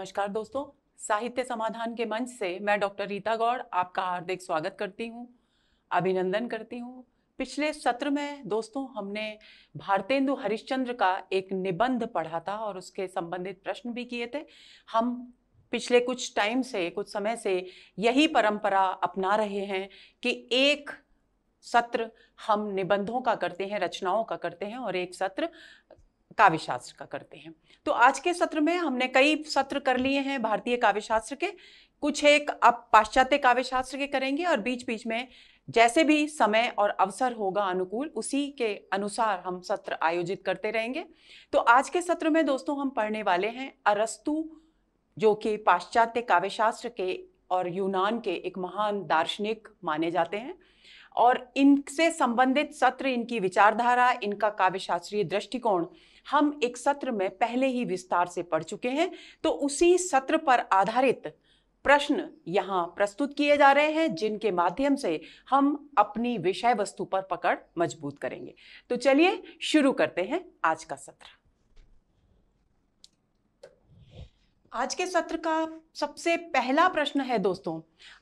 नमस्कार दोस्तों, साहित्य समाधान के मंच से मैं डॉक्टर रीता गौड़ आपका हार्दिक स्वागत करती हूँ, अभिनंदन करती हूँ। पिछले सत्र में दोस्तों हमने भारतेंदु हरिश्चंद्र का एक निबंध पढ़ा था और उसके संबंधित प्रश्न भी किए थे। हम पिछले कुछ समय से यही परंपरा अपना रहे हैं कि एक सत्र हम निबंधों का करते हैं, रचनाओं का करते हैं और एक सत्र काव्य शास्त्र का करते हैं। तो आज के सत्र में हमने कई सत्र कर लिए हैं भारतीय काव्य शास्त्र के, कुछ एक अब पाश्चात्य काव्य शास्त्र के करेंगे और बीच बीच में जैसे भी समय और अवसर होगा अनुकूल उसी के अनुसार हम सत्र आयोजित करते रहेंगे। तो आज के सत्र में दोस्तों हम पढ़ने वाले हैं अरस्तु, जो कि पाश्चात्य काव्य शास्त्र के और यूनान के एक महान दार्शनिक माने जाते हैं और इनसे संबंधित सत्र, इनकी विचारधारा, इनका काव्य शास्त्रीय दृष्टिकोण हम एक सत्र में पहले ही विस्तार से पढ़ चुके हैं। तो उसी सत्र पर आधारित प्रश्न यहाँ प्रस्तुत किए जा रहे हैं, जिनके माध्यम से हम अपनी विषय वस्तु पर पकड़ मजबूत करेंगे। तो चलिए शुरू करते हैं आज का सत्र। आज के सत्र का सबसे पहला प्रश्न है दोस्तों,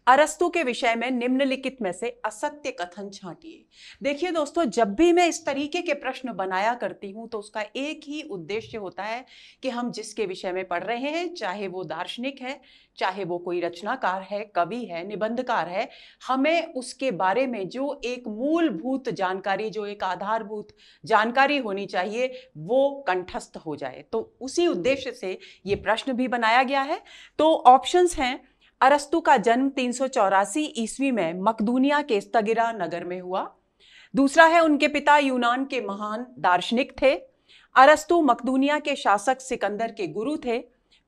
अरस्तु के विषय में निम्नलिखित में से असत्य कथन छांटिए। देखिए दोस्तों, जब भी मैं इस तरीके के प्रश्न बनाया करती हूं तो उसका एक ही उद्देश्य होता है कि हम जिसके विषय में पढ़ रहे हैं, चाहे वो दार्शनिक है, चाहे वो कोई रचनाकार है, कवि है, निबंधकार है, हमें उसके बारे में जो एक मूलभूत जानकारी, जो एक आधारभूत जानकारी होनी चाहिए, वो कंठस्थ हो जाए। तो उसी उद्देश्य से ये प्रश्न भी बनाया गया है। तो ऑप्शंस हैं, अरस्तु का जन्म 384 ईस्वी में मकदूनिया के स्तगिरा नगर में हुआ। दूसरा है, उनके पिता यूनान के महान दार्शनिक थे। अरस्तु मकदूनिया के शासक सिकंदर के गुरु थे।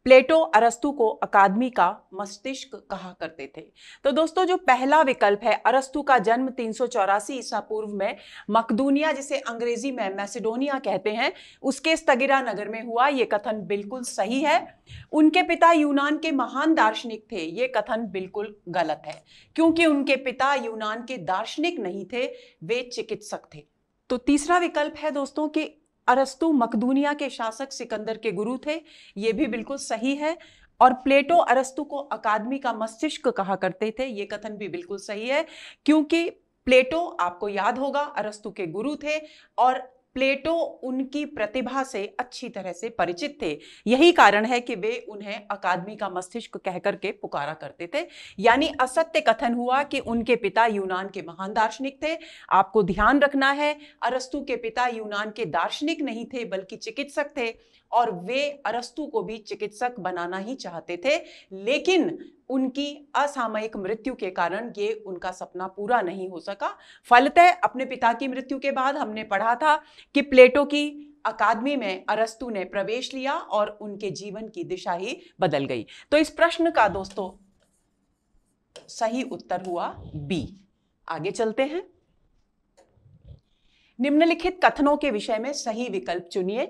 प्लेटो अरस्तु को अकादमी का मस्तिष्क कहा करते थे। तो दोस्तों, जो पहला विकल्प है, अरस्तु का जन्म 384 ईसा पूर्व में मकदूनिया, जिसे अंग्रेजी में मैसेडोनिया कहते हैं, उसके स्तगिरा नगर में हुआ, ये कथन बिल्कुल सही है। उनके पिता यूनान के महान दार्शनिक थे, ये कथन बिल्कुल गलत है, क्योंकि उनके पिता यूनान के दार्शनिक नहीं थे, वे चिकित्सक थे। तो तीसरा विकल्प है दोस्तों कि अरस्तु मकदूनिया के शासक सिकंदर के गुरु थे, यह भी बिल्कुल सही है। और प्लेटो अरस्तु को अकादमी का मस्तिष्क कहा करते थे, यह कथन भी बिल्कुल सही है, क्योंकि प्लेटो, आपको याद होगा, अरस्तु के गुरु थे और प्लेटो उनकी प्रतिभा से अच्छी तरह से परिचित थे। यही कारण है कि वे उन्हें अकादमी का मस्तिष्क कहकर के पुकारा करते थे। यानी असत्य कथन हुआ कि उनके पिता यूनान के महान दार्शनिक थे। आपको ध्यान रखना है, अरस्तु के पिता यूनान के दार्शनिक नहीं थे बल्कि चिकित्सक थे और वे अरस्तु को भी चिकित्सक बनाना ही चाहते थे, लेकिन उनकी असामयिक मृत्यु के कारण ये उनका सपना पूरा नहीं हो सका। फलतः अपने पिता की मृत्यु के बाद हमने पढ़ा था कि प्लेटो की अकादमी में अरस्तु ने प्रवेश लिया और उनके जीवन की दिशा ही बदल गई। तो इस प्रश्न का दोस्तों सही उत्तर हुआ बी। आगे चलते हैं। निम्नलिखित कथनों के विषय में सही विकल्प चुनिए।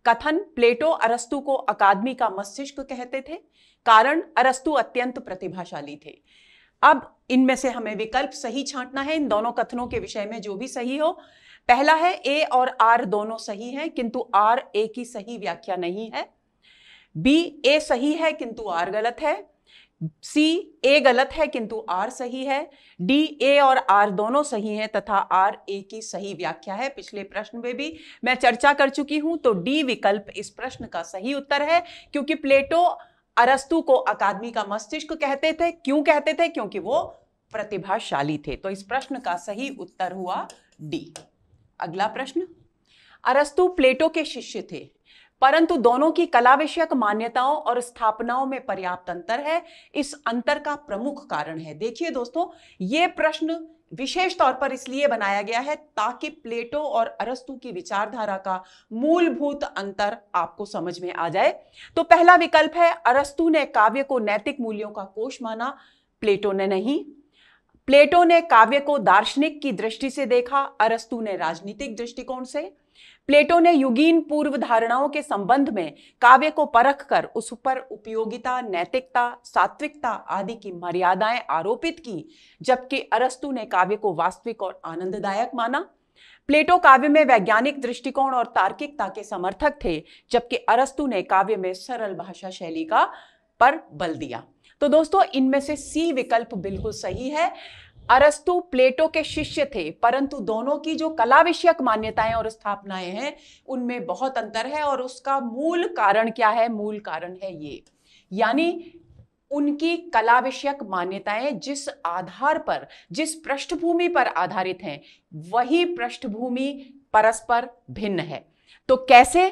कथन, प्लेटो अरस्तु को अकादमी का मस्तिष्क कहते थे। कारण, अरस्तु अत्यंत प्रतिभाशाली थे। अब इनमें से हमें विकल्प सही छांटना है, इन दोनों कथनों के विषय में जो भी सही हो। पहला है, ए और आर दोनों सही हैं, किंतु आर ए की सही व्याख्या नहीं है। बी, ए सही है किंतु आर गलत है। सी, ए गलत है किंतु आर सही है। डी, ए और आर दोनों सही हैं तथा आर ए की सही व्याख्या है। पिछले प्रश्न में भी मैं चर्चा कर चुकी हूं, तो डी विकल्प इस प्रश्न का सही उत्तर है, क्योंकि प्लेटो अरस्तु को अकादमी का मस्तिष्क कहते थे। क्यों कहते थे? क्योंकि वो प्रतिभाशाली थे। तो इस प्रश्न का सही उत्तर हुआ डी। अगला प्रश्न, अरस्तु प्लेटो के शिष्य थे, परंतु दोनों की कला विषयक मान्यताओं और स्थापनाओं में पर्याप्त अंतर है। इस अंतर का प्रमुख कारण है। देखिए दोस्तों, यह प्रश्न विशेष तौर पर इसलिए बनाया गया है ताकि प्लेटो और अरस्तु की विचारधारा का मूलभूत अंतर आपको समझ में आ जाए। तो पहला विकल्प है, अरस्तु ने काव्य को नैतिक मूल्यों का कोश माना, प्लेटो ने नहीं। प्लेटो ने काव्य को दार्शनिक की दृष्टि से देखा, अरस्तु ने राजनीतिक दृष्टिकोण से। प्लेटो ने युगीन पूर्व धारणाओं के संबंध में काव्य को परखकर उस पर उपयोगिता, नैतिकता, सात्विकता आदि की मर्यादाएं आरोपित की, जबकि अरस्तु ने काव्य को वास्तविक और आनंददायक माना। प्लेटो काव्य में वैज्ञानिक दृष्टिकोण और तार्किकता के समर्थक थे, जबकि अरस्तु ने काव्य में सरल भाषा शैली का पर बल दिया। तो दोस्तों इनमें से सी विकल्प बिल्कुल सही है। अरस्तु प्लेटो के शिष्य थे, परंतु दोनों की जो कला विषयक मान्यताएं और स्थापनाएं हैं उनमें बहुत अंतर है, और उसका मूल कारण क्या है? मूल कारण है ये, यानी उनकी कला विषयक मान्यताएं जिस आधार पर, जिस पृष्ठभूमि पर आधारित हैं, वही पृष्ठभूमि परस्पर भिन्न है। तो कैसे?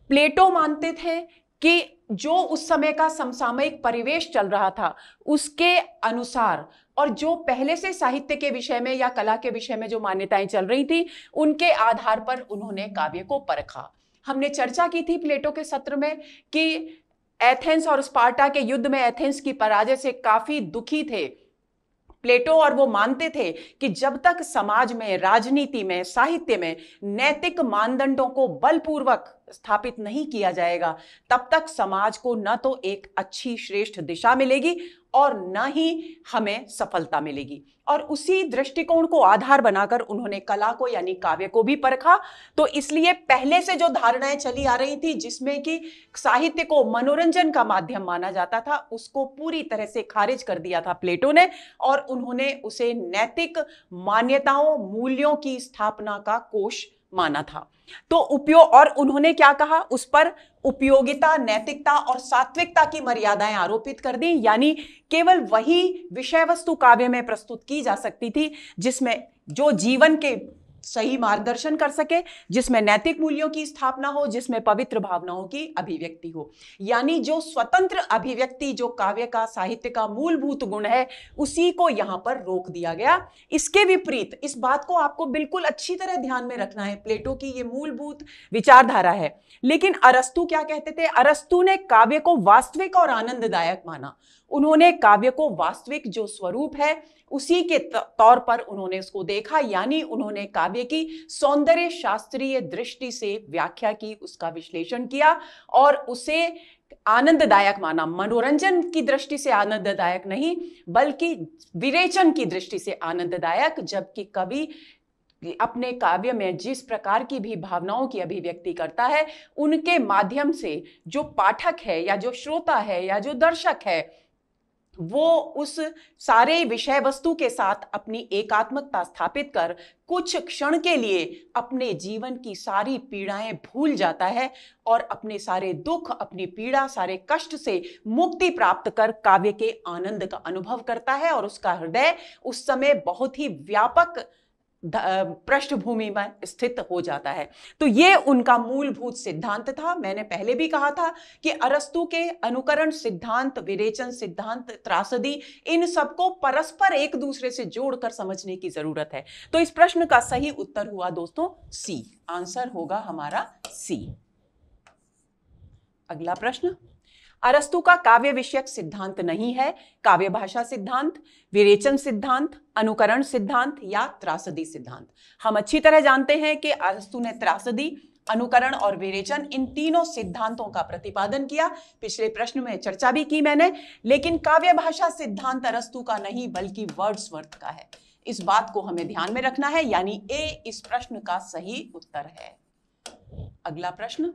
प्लेटो मानते थे कि जो उस समय का समसामयिक परिवेश चल रहा था उसके अनुसार, और जो पहले से साहित्य के विषय में या कला के विषय में जो मान्यताएं चल रही थी उनके आधार पर उन्होंने काव्य को परखा। हमने चर्चा की थी प्लेटो के सत्र में कि एथेंस और स्पार्टा के युद्ध में एथेंस की पराजय से काफी दुखी थे प्लेटो, और वो मानते थे कि जब तक समाज में, राजनीति में, साहित्य में नैतिक मानदंडों को बलपूर्वक स्थापित नहीं किया जाएगा तब तक समाज को न तो एक अच्छी श्रेष्ठ दिशा मिलेगी और न ही हमें सफलता मिलेगी। और उसी दृष्टिकोण को आधार बनाकर उन्होंने कला को यानी काव्य को भी परखा। तो इसलिए पहले से जो धारणाएं चली आ रही थी जिसमें कि साहित्य को मनोरंजन का माध्यम माना जाता था, उसको पूरी तरह से खारिज कर दिया था प्लेटो ने, और उन्होंने उसे नैतिक मान्यताओं, मूल्यों की स्थापना का कोश माना था। तो उपयोग, और उन्होंने क्या कहा? उस पर उपयोगिता, नैतिकता और सात्विकता की मर्यादाएं आरोपित कर दी, यानी केवल वही विषय वस्तु काव्य में प्रस्तुत की जा सकती थी जिसमें जो जीवन के सही मार्गदर्शन कर सके, जिसमें नैतिक मूल्यों की स्थापना हो, जिसमें पवित्र भावनाओं की अभिव्यक्ति हो। यानी जो स्वतंत्र अभिव्यक्ति, जो काव्य का, साहित्य का मूलभूत गुण है, उसी को यहां पर रोक दिया गया। इसके विपरीत, इस बात को आपको बिल्कुल अच्छी तरह ध्यान में रखना है, प्लेटो की ये मूलभूत विचारधारा है। लेकिन अरस्तु क्या कहते थे? अरस्तु ने काव्य को वास्तविक और आनंददायक माना। उन्होंने काव्य को वास्तविक जो स्वरूप है उसी के तौर पर उन्होंने उसको देखा, यानी उन्होंने काव्य की सौंदर्य शास्त्रीय दृष्टि से व्याख्या की, उसका विश्लेषण किया और उसे आनंददायक माना। मनोरंजन की दृष्टि से आनंददायक नहीं, बल्कि विरेचन की दृष्टि से आनंददायक। जबकि कवि अपने काव्य में जिस प्रकार की भी भावनाओं की अभिव्यक्ति करता है, उनके माध्यम से जो पाठक है या जो श्रोता है या जो दर्शक है, वो उस सारे विषय वस्तु के साथ अपनी एकात्मकता स्थापित कर कुछ क्षण के लिए अपने जीवन की सारी पीड़ाएं भूल जाता है और अपने सारे दुख, अपनी पीड़ा, सारे कष्ट से मुक्ति प्राप्त कर काव्य के आनंद का अनुभव करता है, और उसका हृदय उस समय बहुत ही व्यापक पृष्ठभूमि में स्थित हो जाता है। तो ये उनका मूलभूत सिद्धांत था। मैंने पहले भी कहा था कि अरस्तु के अनुकरण सिद्धांत, विरेचन सिद्धांत, त्रासदी, इन सबको परस्पर एक दूसरे से जोड़कर समझने की जरूरत है। तो इस प्रश्न का सही उत्तर हुआ दोस्तों सी। आंसर होगा हमारा सी। अगला प्रश्न, अरस्तु का काव्य विषयक सिद्धांत नहीं है काव्य भाषा सिद्धांत, विरेचन सिद्धांत, अनुकरण सिद्धांत या त्रासदी सिद्धांत। हम अच्छी तरह जानते हैं कि अरस्तु ने त्रासदी, अनुकरण और विरेचन, इन तीनों सिद्धांतों का प्रतिपादन किया। पिछले प्रश्न में चर्चा भी की मैंने। लेकिन काव्य भाषा सिद्धांत अरस्तु का नहीं बल्कि वर्ड्सवर्थ का है। इस बात को हमें ध्यान में रखना है, यानी ए इस प्रश्न का सही उत्तर है। अगला प्रश्न,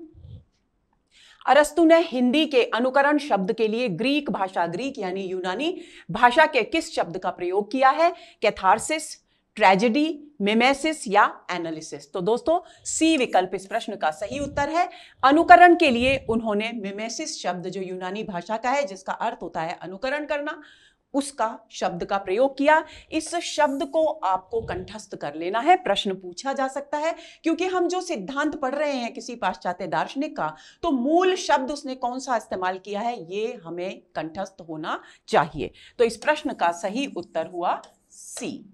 अरस्तु ने हिंदी के अनुकरण शब्द के लिए ग्रीक भाषा, ग्रीक यानी यूनानी भाषा के किस शब्द का प्रयोग किया है? कैथारसिस, ट्रेजेडी, मिमेसिस या एनालिसिस। तो दोस्तों सी विकल्प इस प्रश्न का सही उत्तर है। अनुकरण के लिए उन्होंने मिमेसिस शब्द, जो यूनानी भाषा का है जिसका अर्थ होता है अनुकरण करना, उसका शब्द का प्रयोग किया। इस शब्द को आपको कंठस्थ कर लेना है, प्रश्न पूछा जा सकता है, क्योंकि हम जो सिद्धांत पढ़ रहे हैं किसी पाश्चात्य दार्शनिक का, तो मूल शब्द उसने कौन सा इस्तेमाल किया है ये हमें कंठस्थ होना चाहिए। तो इस प्रश्न का सही उत्तर हुआ सी।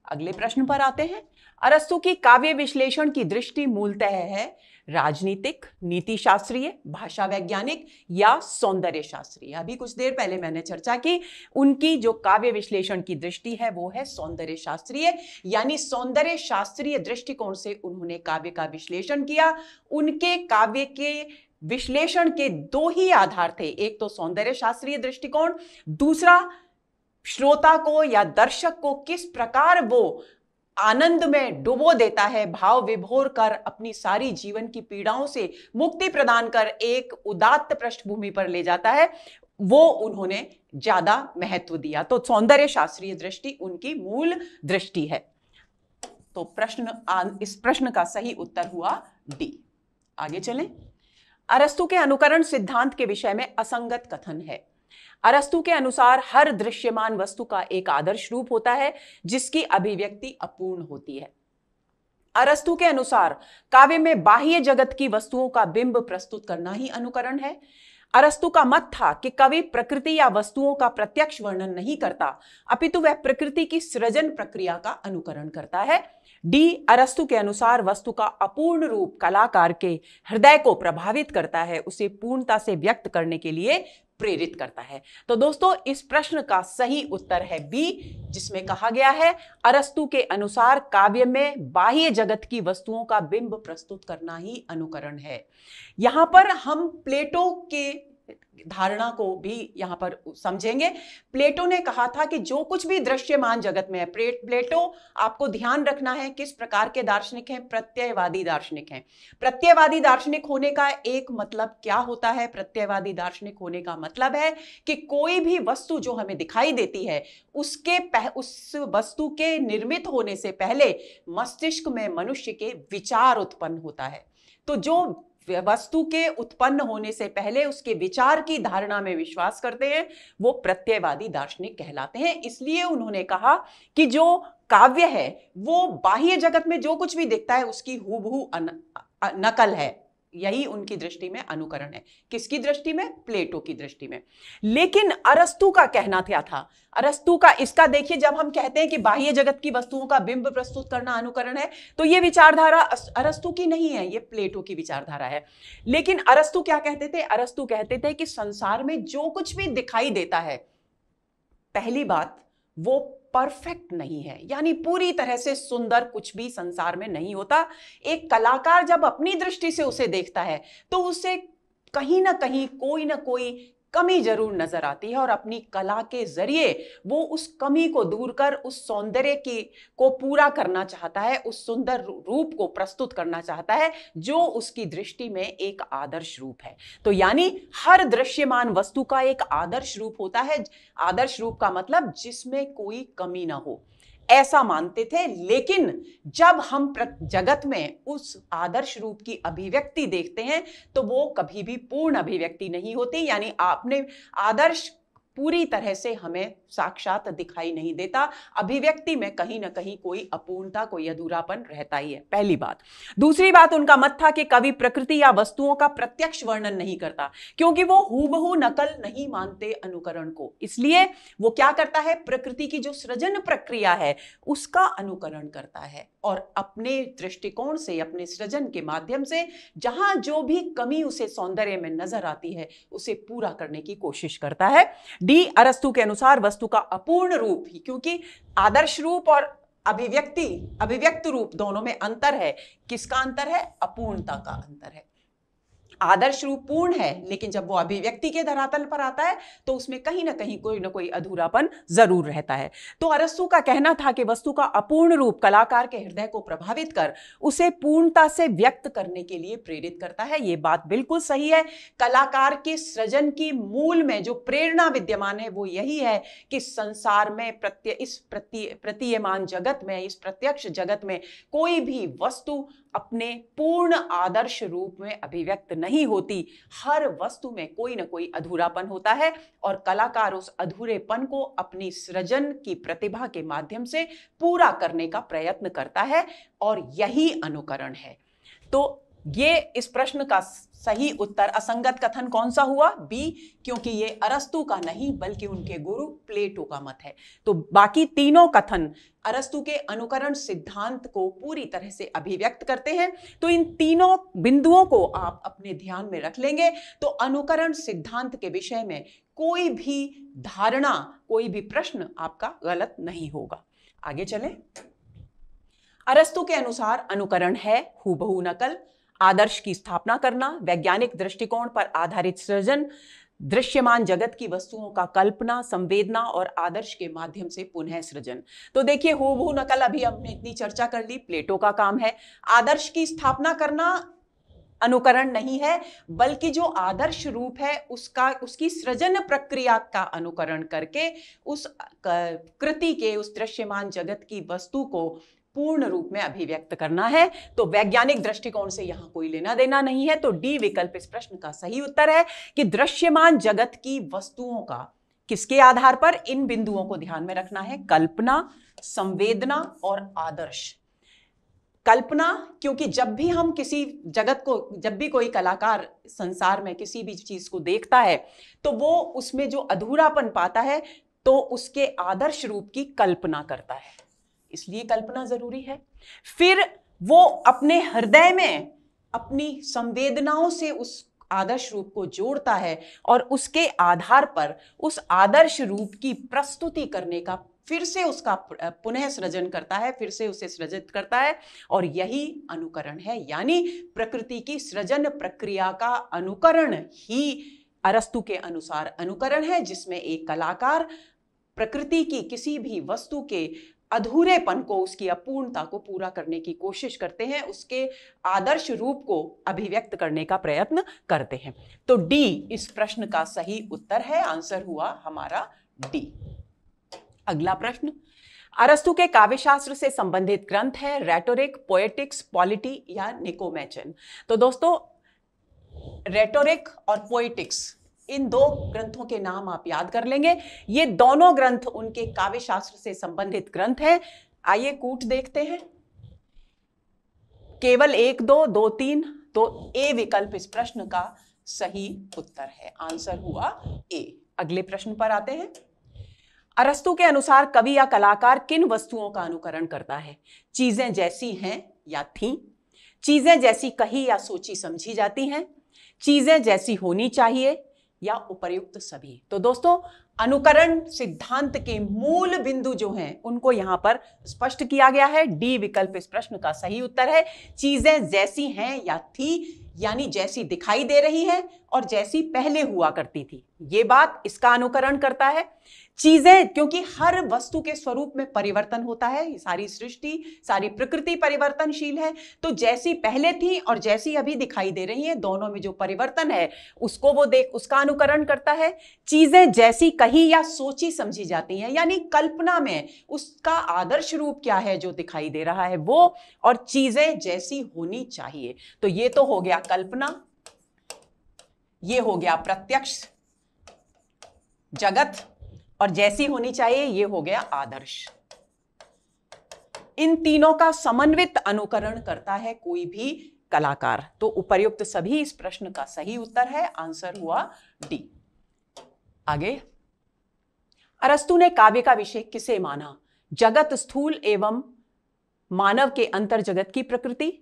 अगले प्रश्न पर आते हैं। अरस्तु की काव्य विश्लेषण की दृष्टि मूलतः है राजनीतिक, नीति शास्त्रीय, भाषा वैज्ञानिक या सौंदर्य शास्त्रीय। अभी कुछ देर पहले मैंने चर्चा की, उनकी जो काव्य विश्लेषण की दृष्टि है वो है सौंदर्य शास्त्रीय, यानी सौंदर्य शास्त्रीय दृष्टिकोण से उन्होंने काव्य का विश्लेषण किया। उनके काव्य के विश्लेषण के दो ही आधार थे, एक तो सौंदर्य शास्त्रीय दृष्टिकोण, दूसरा श्रोता को या दर्शक को किस प्रकार वो आनंद में डुबो देता है, भाव विभोर कर अपनी सारी जीवन की पीड़ाओं से मुक्ति प्रदान कर एक उदात्त पृष्ठभूमि पर ले जाता है, वो उन्होंने ज्यादा महत्व दिया। तो सौंदर्य शास्त्रीय दृष्टि उनकी मूल दृष्टि है। तो इस प्रश्न का सही उत्तर हुआ डी। आगे चलें। अरस्तु के अनुकरण सिद्धांत के विषय में असंगत कथन है। अरस्तु के अनुसार हर दृश्यमान वस्तु का एक आदर्श रूप होता है जिसकी अभिव्यक्ति अपूर्ण होती है। अरस्तु के अनुसार काव्य में बाह्य जगत की वस्तुओं का बिंब प्रस्तुत करना ही अनुकरण है। अरस्तु का मत था कि कवि प्रकृति या वस्तुओं का प्रत्यक्ष वर्णन नहीं करता, अपितु वह प्रकृति की सृजन प्रक्रिया का अनुकरण करता है। डी, अरस्तु के अनुसार वस्तु का अपूर्ण रूप कलाकार के हृदय को प्रभावित करता है, उसे पूर्णता से व्यक्त करने के लिए प्रेरित करता है। तो दोस्तों, इस प्रश्न का सही उत्तर है बी, जिसमें कहा गया है अरस्तु के अनुसार काव्य में बाह्य जगत की वस्तुओं का बिंब प्रस्तुत करना ही अनुकरण है। यहां पर हम प्लेटो के धारणा को भी यहां पर समझेंगे। प्लेटो ने कहा था कि जो कुछ भी दृश्यमान जगत में है, प्लेटो आपको ध्यान रखना है किस प्रकार के दार्शनिक हैं, प्रत्ययवादी दार्शनिक हैं। प्रत्ययवादी दार्शनिक होने का एक मतलब क्या होता है? प्रत्ययवादी दार्शनिक होने का मतलब है कि कोई भी वस्तु जो हमें दिखाई देती है उस वस्तु के निर्मित होने से पहले मस्तिष्क में मनुष्य के विचार उत्पन्न होता है। तो जो वस्तु के उत्पन्न होने से पहले उसके विचार की धारणा में विश्वास करते हैं वो प्रत्ययवादी दार्शनिक कहलाते हैं। इसलिए उन्होंने कहा कि जो काव्य है वो बाह्य जगत में जो कुछ भी दिखता है उसकी हूबहू नकल है। यही उनकी दृष्टि में अनुकरण है। किसकी दृष्टि में? प्लेटो की दृष्टि में। लेकिन अरस्तु का कहना क्या था? अरस्तु का इसका देखिए, जब हम कहते हैं कि बाह्य जगत की वस्तुओं का बिंब प्रस्तुत करना अनुकरण है तो यह विचारधारा अरस्तु की नहीं है, यह प्लेटो की विचारधारा है। लेकिन अरस्तु क्या कहते थे? अरस्तु कहते थे कि संसार में जो कुछ भी दिखाई देता है, पहली बात वो परफेक्ट नहीं है, यानी पूरी तरह से सुंदर कुछ भी संसार में नहीं होता। एक कलाकार जब अपनी दृष्टि से उसे देखता है तो उसे कहीं ना कहीं कोई ना कोई कमी जरूर नजर आती है और अपनी कला के जरिए वो उस कमी को दूर कर उस सौंदर्य को पूरा करना चाहता है, उस सुंदर रूप को प्रस्तुत करना चाहता है जो उसकी दृष्टि में एक आदर्श रूप है। तो यानी हर दृश्यमान वस्तु का एक आदर्श रूप होता है। आदर्श रूप का मतलब जिसमें कोई कमी ना हो, ऐसा मानते थे। लेकिन जब हम जगत में उस आदर्श रूप की अभिव्यक्ति देखते हैं तो वो कभी भी पूर्ण अभिव्यक्ति नहीं होती, यानी आपने आदर्श पूरी तरह से हमें साक्षात दिखाई नहीं देता। अभिव्यक्ति में कहीं ना कहीं कोई अपूर्णता, कोई अधूरापन रहता ही है, पहली बात। दूसरी बात, उनका मत था कि कवि प्रकृति या वस्तुओं का प्रत्यक्ष वर्णन नहीं करता, क्योंकि वो हूबहू नकल नहीं मानते अनुकरण को। इसलिए वो क्या करता है? प्रकृति की जो सृजन प्रक्रिया है उसका अनुकरण करता है और अपने दृष्टिकोण से, अपने सृजन के माध्यम से जहां जो भी कमी उसे सौंदर्य में नजर आती है उसे पूरा करने की कोशिश करता है। डी, अरस्तु के अनुसार वस्तु का अपूर्ण रूप ही, क्योंकि आदर्श रूप और अभिव्यक्त रूप दोनों में अंतर है। किसका अंतर है? अपूर्णता का अंतर है। आदर्श रूप पूर्ण है, लेकिन जब वो अभिव्यक्ति के धरातल पर आता है तो उसमें कहीं ना कहीं कोई ना कोई अधूरापन जरूर रहता है। तो अरस्तु का कहना था कि वस्तु का अपूर्ण रूप कलाकार के हृदय को प्रभावित कर उसे पूर्णता से व्यक्त करने के लिए प्रेरित करता है। ये बात बिल्कुल सही है। कलाकार के सृजन की मूल में जो प्रेरणा विद्यमान है वो यही है कि संसार में प्रतीयमान जगत में, इस प्रत्यक्ष जगत में कोई भी वस्तु अपने पूर्ण आदर्श रूप में अभिव्यक्त नहीं होती। हर वस्तु में कोई ना कोई अधूरापन होता है और कलाकार उस अधूरेपन को अपनी सृजन की प्रतिभा के माध्यम से पूरा करने का प्रयत्न करता है और यही अनुकरण है। तो ये इस प्रश्न का सही उत्तर असंगत कथन कौन सा हुआ? बी, क्योंकि ये अरस्तु का नहीं बल्कि उनके गुरु प्लेटो का मत है। तो बाकी तीनों कथन अरस्तु के अनुकरण सिद्धांत को पूरी तरह से अभिव्यक्त करते हैं। तो इन तीनों बिंदुओं को आप अपने ध्यान में रख लेंगे तो अनुकरण सिद्धांत के विषय में कोई भी धारणा, कोई भी प्रश्न आपका गलत नहीं होगा। आगे चलें। अरस्तु के अनुसार अनुकरण है हूबहू नकल, आदर्श की स्थापना करना, वैज्ञानिक दृष्टिकोण पर आधारित सृजन, दृश्यमान जगत की वस्तुओं का कल्पना, संवेदना और आदर्श के माध्यम से पुनः सृजन। तो देखिए, हूबहू नकल अभी हमने इतनी चर्चा कर ली, प्लेटो का काम है। आदर्श की स्थापना करना अनुकरण नहीं है, बल्कि जो आदर्श रूप है उसकी सृजन प्रक्रिया का अनुकरण करके उस कृति के, उस दृश्यमान जगत की वस्तु को पूर्ण रूप में अभिव्यक्त करना है। तो वैज्ञानिक दृष्टिकोण से यहां कोई लेना देना नहीं है। तो डी विकल्प इस प्रश्न का सही उत्तर है कि दृश्यमान जगत की वस्तुओं का किसके आधार पर, इन बिंदुओं को ध्यान में रखना है, कल्पना, संवेदना और आदर्श। कल्पना, क्योंकि जब भी हम किसी जगत को, जब भी कोई कलाकार संसार में किसी भी चीज को देखता है तो वो उसमें जो अधूरापन पाता है तो उसके आदर्श रूप की कल्पना करता है, इसलिए कल्पना जरूरी है। फिर वो अपने हृदय में अपनी संवेदनाओं से उस आदर्श रूप को जोड़ता है और उसके आधार पर उस आदर्श रूप की प्रस्तुति करने का, फिर से उसका पुनः सृजन करता है, फिर से उसे सृजित करता है, और यही अनुकरण है। यानी प्रकृति की सृजन प्रक्रिया का अनुकरण ही अरस्तु के अनुसार अनुकरण है, जिसमें एक कलाकार प्रकृति की किसी भी वस्तु के अधूरेपन को, उसकी अपूर्णता को पूरा करने की कोशिश करते हैं, उसके आदर्श रूप को अभिव्यक्त करने का प्रयत्न करते हैं। तो डी इस प्रश्न का सही उत्तर है, आंसर हुआ हमारा डी। अगला प्रश्न, अरस्तु के काव्यशास्त्र से संबंधित ग्रंथ है रेटोरिक, पोएटिक्स, पॉलिटी या निकोमेचन। तो दोस्तों रेटोरिक और पोएटिक्स, इन दो ग्रंथों के नाम आप याद कर लेंगे। ये दोनों ग्रंथ उनके काव्यशास्त्र से संबंधित ग्रंथ हैं। आइए कूट देखते हैं, केवल 1 2 2 3, तो ए विकल्प इस प्रश्न का सही उत्तर है, आंसर हुआ ए। अगले प्रश्न पर आते हैं। अरस्तु के अनुसार कवि या कलाकार किन वस्तुओं का अनुकरण करता है? चीजें जैसी हैं या थीं, चीजें जैसी कही या सोची समझी जाती हैं, चीजें जैसी होनी चाहिए, या उपर्युक्त सभी। तो दोस्तों अनुकरण सिद्धांत के मूल बिंदु जो हैं उनको यहां पर स्पष्ट किया गया है। डी विकल्प इस प्रश्न का सही उत्तर है। चीजें जैसी हैं या थी, यानी जैसी दिखाई दे रही है और जैसी पहले हुआ करती थी, ये बात इसका अनुकरण करता है। चीजें, क्योंकि हर वस्तु के स्वरूप में परिवर्तन होता है, सारी सृष्टि, सारी प्रकृति परिवर्तनशील है, तो जैसी पहले थी और जैसी अभी दिखाई दे रही है, दोनों में जो परिवर्तन है उसको वो उसका अनुकरण करता है। चीजें जैसी कही या सोची समझी जाती हैं, यानी कल्पना में उसका आदर्श रूप क्या है जो दिखाई दे रहा है वो, और चीजें जैसी होनी चाहिए। तो ये तो हो गया कल्पना, ये हो गया प्रत्यक्ष जगत, और जैसी होनी चाहिए ये हो गया आदर्श। इन तीनों का समन्वित अनुकरण करता है कोई भी कलाकार। तो उपर्युक्त सभी इस प्रश्न का सही उत्तर है, आंसर हुआ डी। आगे, अरस्तु ने काव्य का विषय किसे माना? जगत स्थूल एवं मानव के अंतर जगत की प्रकृति,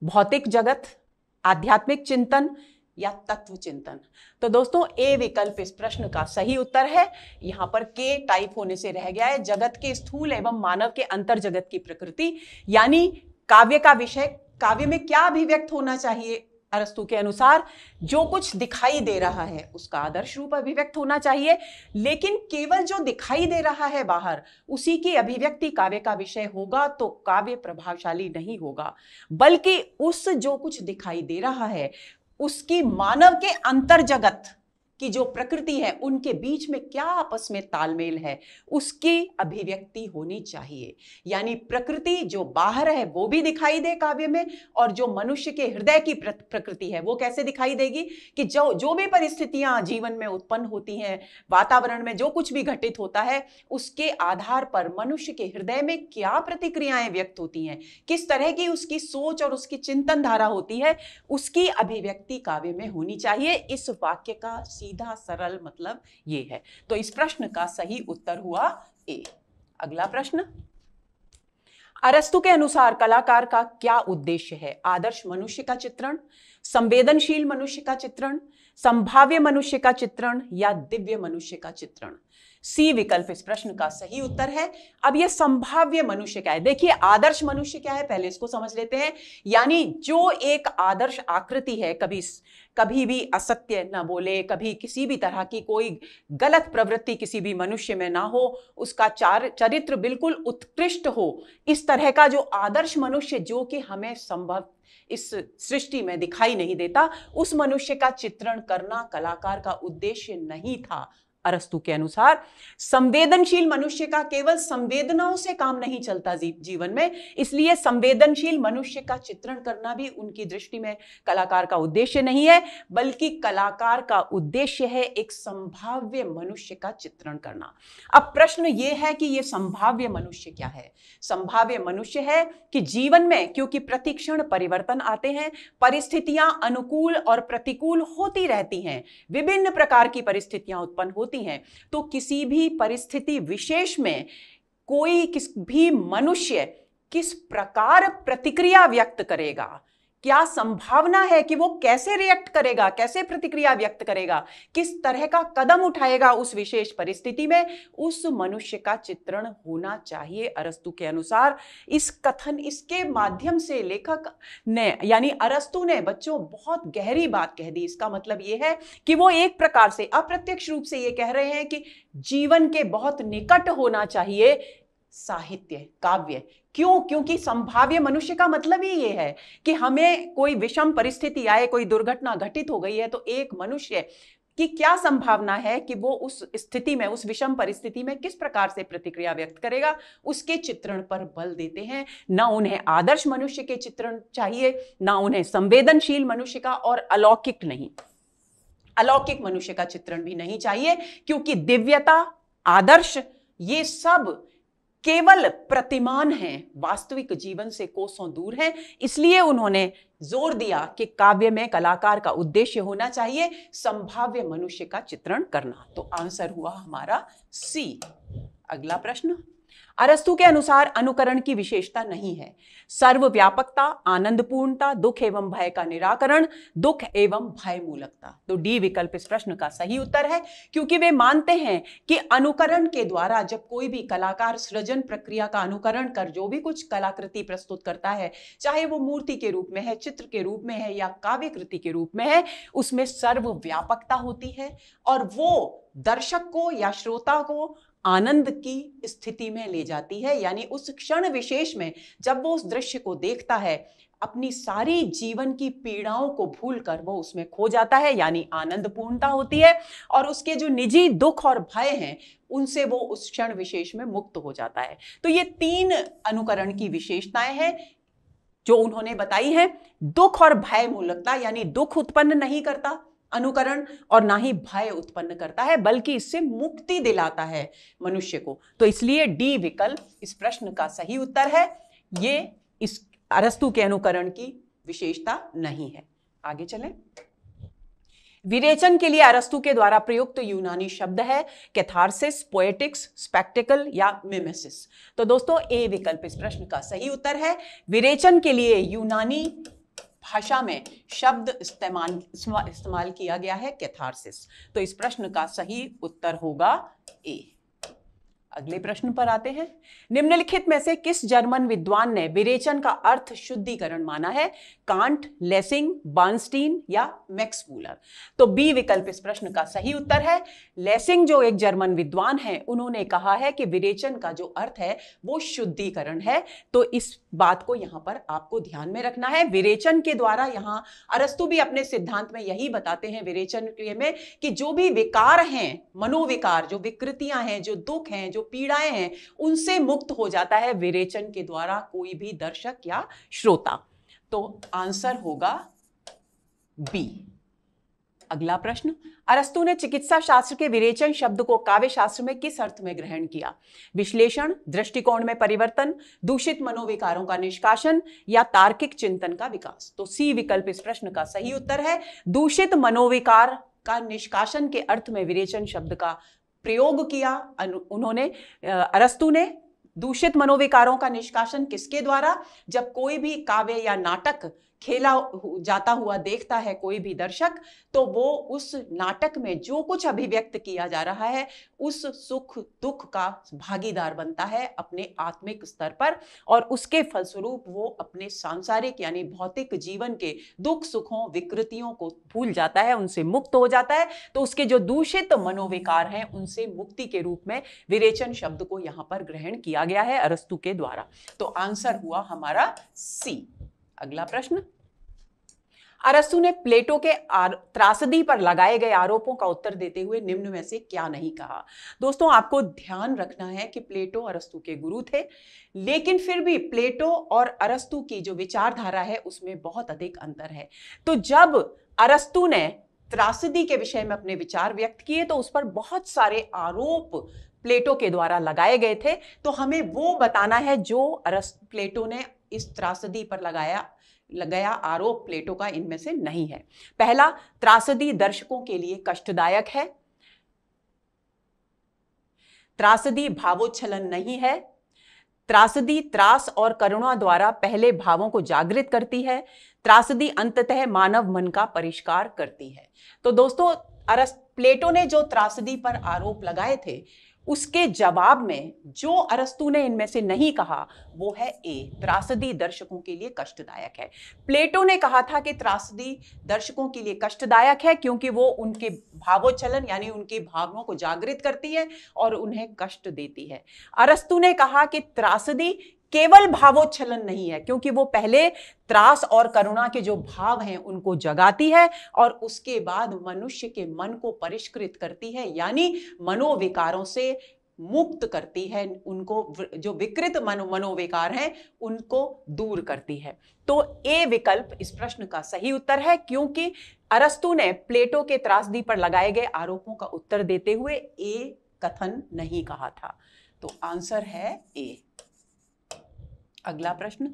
भौतिक जगत, आध्यात्मिक चिंतन या तत्व चिंतन। तो दोस्तों ए विकल्प इस प्रश्न का सही उत्तर है। यहां पर के टाइप होने से रह गया है। जगत के स्थूल एवं मानव के अंतर जगत की प्रकृति, यानी काव्य का विषय, काव्य में क्या अभिव्यक्त होना चाहिए अरस्तु के अनुसार? जो कुछ दिखाई दे रहा है उसका आदर्श रूप अभिव्यक्त होना चाहिए, लेकिन केवल जो दिखाई दे रहा है बाहर उसी की अभिव्यक्ति काव्य का विषय होगा तो काव्य प्रभावशाली नहीं होगा, बल्कि उस जो कुछ दिखाई दे रहा है उसकी मानव के अंतर जगत की जो प्रकृति है, उनके बीच में क्या आपस में तालमेल है, उसकी अभिव्यक्ति होनी चाहिए। यानी प्रकृति जो बाहर है वो भी दिखाई दे काव्य में, और जो मनुष्य के हृदय की प्रकृति है वो कैसे दिखाई देगी कि जो भी परिस्थितियां जीवन में उत्पन्न होती हैं, वातावरण में जो कुछ भी घटित होता है, उसके आधार पर मनुष्य के हृदय में क्या प्रतिक्रियाएं व्यक्त होती हैं, किस तरह की उसकी सोच और उसकी चिंतन धारा होती है, उसकी अभिव्यक्ति काव्य में होनी चाहिए। इस वाक्य का सीधा सरल मतलब ये है। तो इस प्रश्न का सही उत्तर हुआ ए। अगला प्रश्न, अरस्तु के अनुसार कलाकार का क्या उद्देश्य है? आदर्श मनुष्य का चित्रण, संवेदनशील मनुष्य का चित्रण, संभाव्य मनुष्य का चित्रण या दिव्य मनुष्य का चित्रण। सी विकल्प इस प्रश्न का सही उत्तर है। अब ये संभाव्य मनुष्य क्या है, देखिए आदर्श मनुष्य क्या है, पहले इसको समझ लेते हैं। यानी जो एक आदर्श आकृति है, कभी भी असत्य ना बोले, कभी किसी भी तरह की कोई गलत प्रवृत्ति किसी भी मनुष्य में ना हो, उसका चरित्र बिल्कुल उत्कृष्ट हो, इस तरह का जो आदर्श मनुष्य जो कि हमें संभव इस सृष्टि में दिखाई नहीं देता, उस मनुष्य का चित्रण करना कलाकार का उद्देश्य नहीं था। अरस्तु के अनुसार संवेदनशील मनुष्य का केवल संवेदनाओं से काम नहीं चलता जीवन में, इसलिए संवेदनशील मनुष्य का चित्रण करना भी उनकी दृष्टि में कलाकार का उद्देश्य नहीं है, बल्कि कलाकार का उद्देश्य है एक संभाव्य मनुष्य का चित्रण करना। अब प्रश्न यह है कि यह संभाव्य मनुष्य क्या है। संभाव्य मनुष्य है कि जीवन में क्योंकि प्रतिक्षण परिवर्तन आते हैं, परिस्थितियां अनुकूल और प्रतिकूल होती रहती हैं, विभिन्न प्रकार की परिस्थितियां उत्पन्न होती हैं, तो किसी भी परिस्थिति विशेष में किस भी मनुष्य किस प्रकार प्रतिक्रिया व्यक्त करेगा, क्या संभावना है कि वो कैसे रिएक्ट करेगा, कैसे प्रतिक्रिया व्यक्त करेगा, किस तरह का कदम उठाएगा उस विशेष परिस्थिति में, उस मनुष्य का चित्रण होना चाहिए अरस्तु के अनुसार। इसके माध्यम से लेखक ने यानी अरस्तु ने बच्चों बहुत गहरी बात कह दी। इसका मतलब यह है कि वो एक प्रकार से अप्रत्यक्ष रूप से ये कह रहे हैं कि जीवन के बहुत निकट होना चाहिए साहित्य, काव्य। क्यों? क्योंकि संभाव्य मनुष्य का मतलब ही ये है कि हमें कोई विषम परिस्थिति आए, कोई दुर्घटना घटित हो गई है, तो एक मनुष्य की क्या संभावना है कि वो उस स्थिति में, उस विषम परिस्थिति में किस प्रकार से प्रतिक्रिया व्यक्त करेगा, उसके चित्रण पर बल देते हैं। ना उन्हें आदर्श मनुष्य के चित्रण चाहिए, ना उन्हें संवेदनशील मनुष्य का, और अलौकिक नहीं, अलौकिक मनुष्य का चित्रण भी नहीं चाहिए, क्योंकि दिव्यता, आदर्श, ये सब केवल प्रतिमान हैं, वास्तविक जीवन से कोसों दूर हैं। इसलिए उन्होंने जोर दिया कि काव्य में कलाकार का उद्देश्य होना चाहिए संभाव्य मनुष्य का चित्रण करना। तो आंसर हुआ हमारा सी। अगला प्रश्न, अरस्तु के अनुसार अनुकरण की विशेषता नहीं है। सर्वव्यापकता, आनंदपूर्णता, दुख एवं भय का निराकरण, दुख एवं भय मूलकता। तो डी विकल्प इस प्रश्न का सही उत्तर है, क्योंकि वे मानते हैं कि अनुकरण के द्वारा जब कोई भी कलाकार सृजन प्रक्रिया का अनुकरण कर जो भी कुछ कलाकृति प्रस्तुत करता है, चाहे वो मूर्ति के रूप में है, चित्र के रूप में है या काव्य कृति के रूप में है, उसमें सर्वव्यापकता होती है और वो दर्शक को या श्रोता को आनंद की स्थिति में ले जाती है। यानी उस क्षण विशेष में जब वो उस दृश्य को देखता है, अपनी सारी जीवन की पीड़ाओं को भूलकर वो उसमें खो जाता है, यानी आनंद पूर्णता होती है, और उसके जो निजी दुख और भय हैं उनसे वो उस क्षण विशेष में मुक्त हो जाता है। तो ये 3 अनुकरण की विशेषताएं हैं जो उन्होंने बताई हैं। दुख और भय मूलकता, यानी दुख उत्पन्न नहीं करता अनुकरण और ना ही भय उत्पन्न करता है, बल्कि इससे मुक्ति दिलाता है मनुष्य को। तो इसलिए डी विकल्प इस प्रश्न का सही उत्तर है। ये इस अरस्तु के अनुकरण की विशेषता नहीं है। आगे चलें। विरेचन के लिए अरस्तु के द्वारा प्रयुक्त यूनानी शब्द है कैथारसिस, पोएटिक्स, स्पेक्टिकल या मिमेसिस। तो दोस्तों ए विकल्प इस प्रश्न का सही उत्तर है। विरेचन के लिए यूनानी भाषा में शब्द इस्तेमाल किया गया है कैथारसिस। तो इस प्रश्न का सही उत्तर होगा ए। अगले प्रश्न पर आते हैं। निम्नलिखित में से किस जर्मन विद्वान ने विरेचन का अर्थ शुद्धिकरण माना है? कांट, लेसिंग, बार्नस्टीन या मैक्स मूलर। तो बी विकल्प इस प्रश्न का सही उत्तर है। लेसिंग जो एक जर्मन विद्वान है, उन्होंने कहा है कि विरेचन का जो अर्थ है वो शुद्धिकरण है। तो इस बात को यहां पर आपको ध्यान में रखना है। विरेचन के द्वारा, यहां अरस्तु भी अपने सिद्धांत में यही बताते हैं विरेचन में, कि जो भी विकार हैं, मनोविकार, जो विकृतियां हैं, जो दुख हैं, जो पीड़ाएं हैं, उनसे मुक्त हो जाता है विरेचन के द्वारा कोई भी दर्शक या श्रोता। तो आंसर होगा बी। अगला प्रश्न, अरस्तु ने चिकित्सा शास्त्र के विरेचन शब्द को काव्य शास्त्र में किस अर्थ में ग्रहण किया? विश्लेषण, दृष्टिकोण में परिवर्तन, दूषित मनोविकारों का निष्कासन या तार्किक चिंतन का विकास। तो सी विकल्प इस प्रश्न का सही उत्तर है। दूषित मनोविकार का निष्कासन के अर्थ में विरेचन शब्द का प्रयोग किया उन्होंने। अरस्तु ने दूषित मनोविकारों का निष्कासन किसके द्वारा? जब कोई भी काव्य या नाटक खेला जाता हुआ देखता है कोई भी दर्शक, तो वो उस नाटक में जो कुछ अभिव्यक्त किया जा रहा है उस सुख दुख का भागीदार बनता है अपने आत्मिक स्तर पर, और उसके फलस्वरूप वो अपने सांसारिक यानी भौतिक जीवन के दुख सुखों विकृतियों को भूल जाता है, उनसे मुक्त हो जाता है। तो उसके जो दूषित मनोविकार हैं उनसे मुक्ति के रूप में विरेचन शब्द को यहां पर ग्रहण किया गया है अरस्तु के द्वारा। तो आंसर हुआ हमारा सी। अगला प्रश्न, अरस्तु ने प्लेटो के त्रासदी पर लगाए गए आरोपों का उत्तर देते हुए निम्न में से क्या नहीं कहा। दोस्तों आपको ध्यान रखना है कि प्लेटो अरस्तु के गुरु थे, लेकिन फिर भी प्लेटो और अरस्तु की जो विचारधारा है उसमें बहुत अधिक अंतर है। तो जब अरस्तु ने त्रासदी के विषय में अपने विचार व्यक्त किए तो उस पर बहुत सारे आरोप प्लेटो के द्वारा लगाए गए थे। तो हमें वो बताना है जो प्लेटो ने इस त्रासदी पर लगाया आरोप प्लेटो का इनमें से नहीं है। पहला, त्रासदी दर्शकों के लिए कष्टदायक है। त्रासदी भावोच्छलन नहीं है। त्रासदी त्रास और करुणा द्वारा पहले भावों को जागृत करती है। त्रासदी अंततः मानव मन का परिष्कार करती है। तो दोस्तों प्लेटो ने जो त्रासदी पर आरोप लगाए थे उसके जवाब में जो अरस्तु ने इनमें से नहीं कहा वो है ए, त्रासदी दर्शकों के लिए कष्टदायक है। प्लेटो ने कहा था कि त्रासदी दर्शकों के लिए कष्टदायक है क्योंकि वो उनके भावोच्छलन यानी उनकी भावनाओं को जागृत करती है और उन्हें कष्ट देती है। अरस्तु ने कहा कि त्रासदी केवल भावोच्छलन नहीं है क्योंकि वो पहले त्रास और करुणा के जो भाव हैं उनको जगाती है और उसके बाद मनुष्य के मन को परिष्कृत करती है, यानी मनोविकारों से मुक्त करती है, उनको जो विकृत मनोविकार हैं उनको दूर करती है। तो ए विकल्प इस प्रश्न का सही उत्तर है क्योंकि अरस्तु ने प्लेटो के त्रासदी पर लगाए गए आरोपों का उत्तर देते हुए ए कथन नहीं कहा था। तो आंसर है ए। अगला प्रश्न,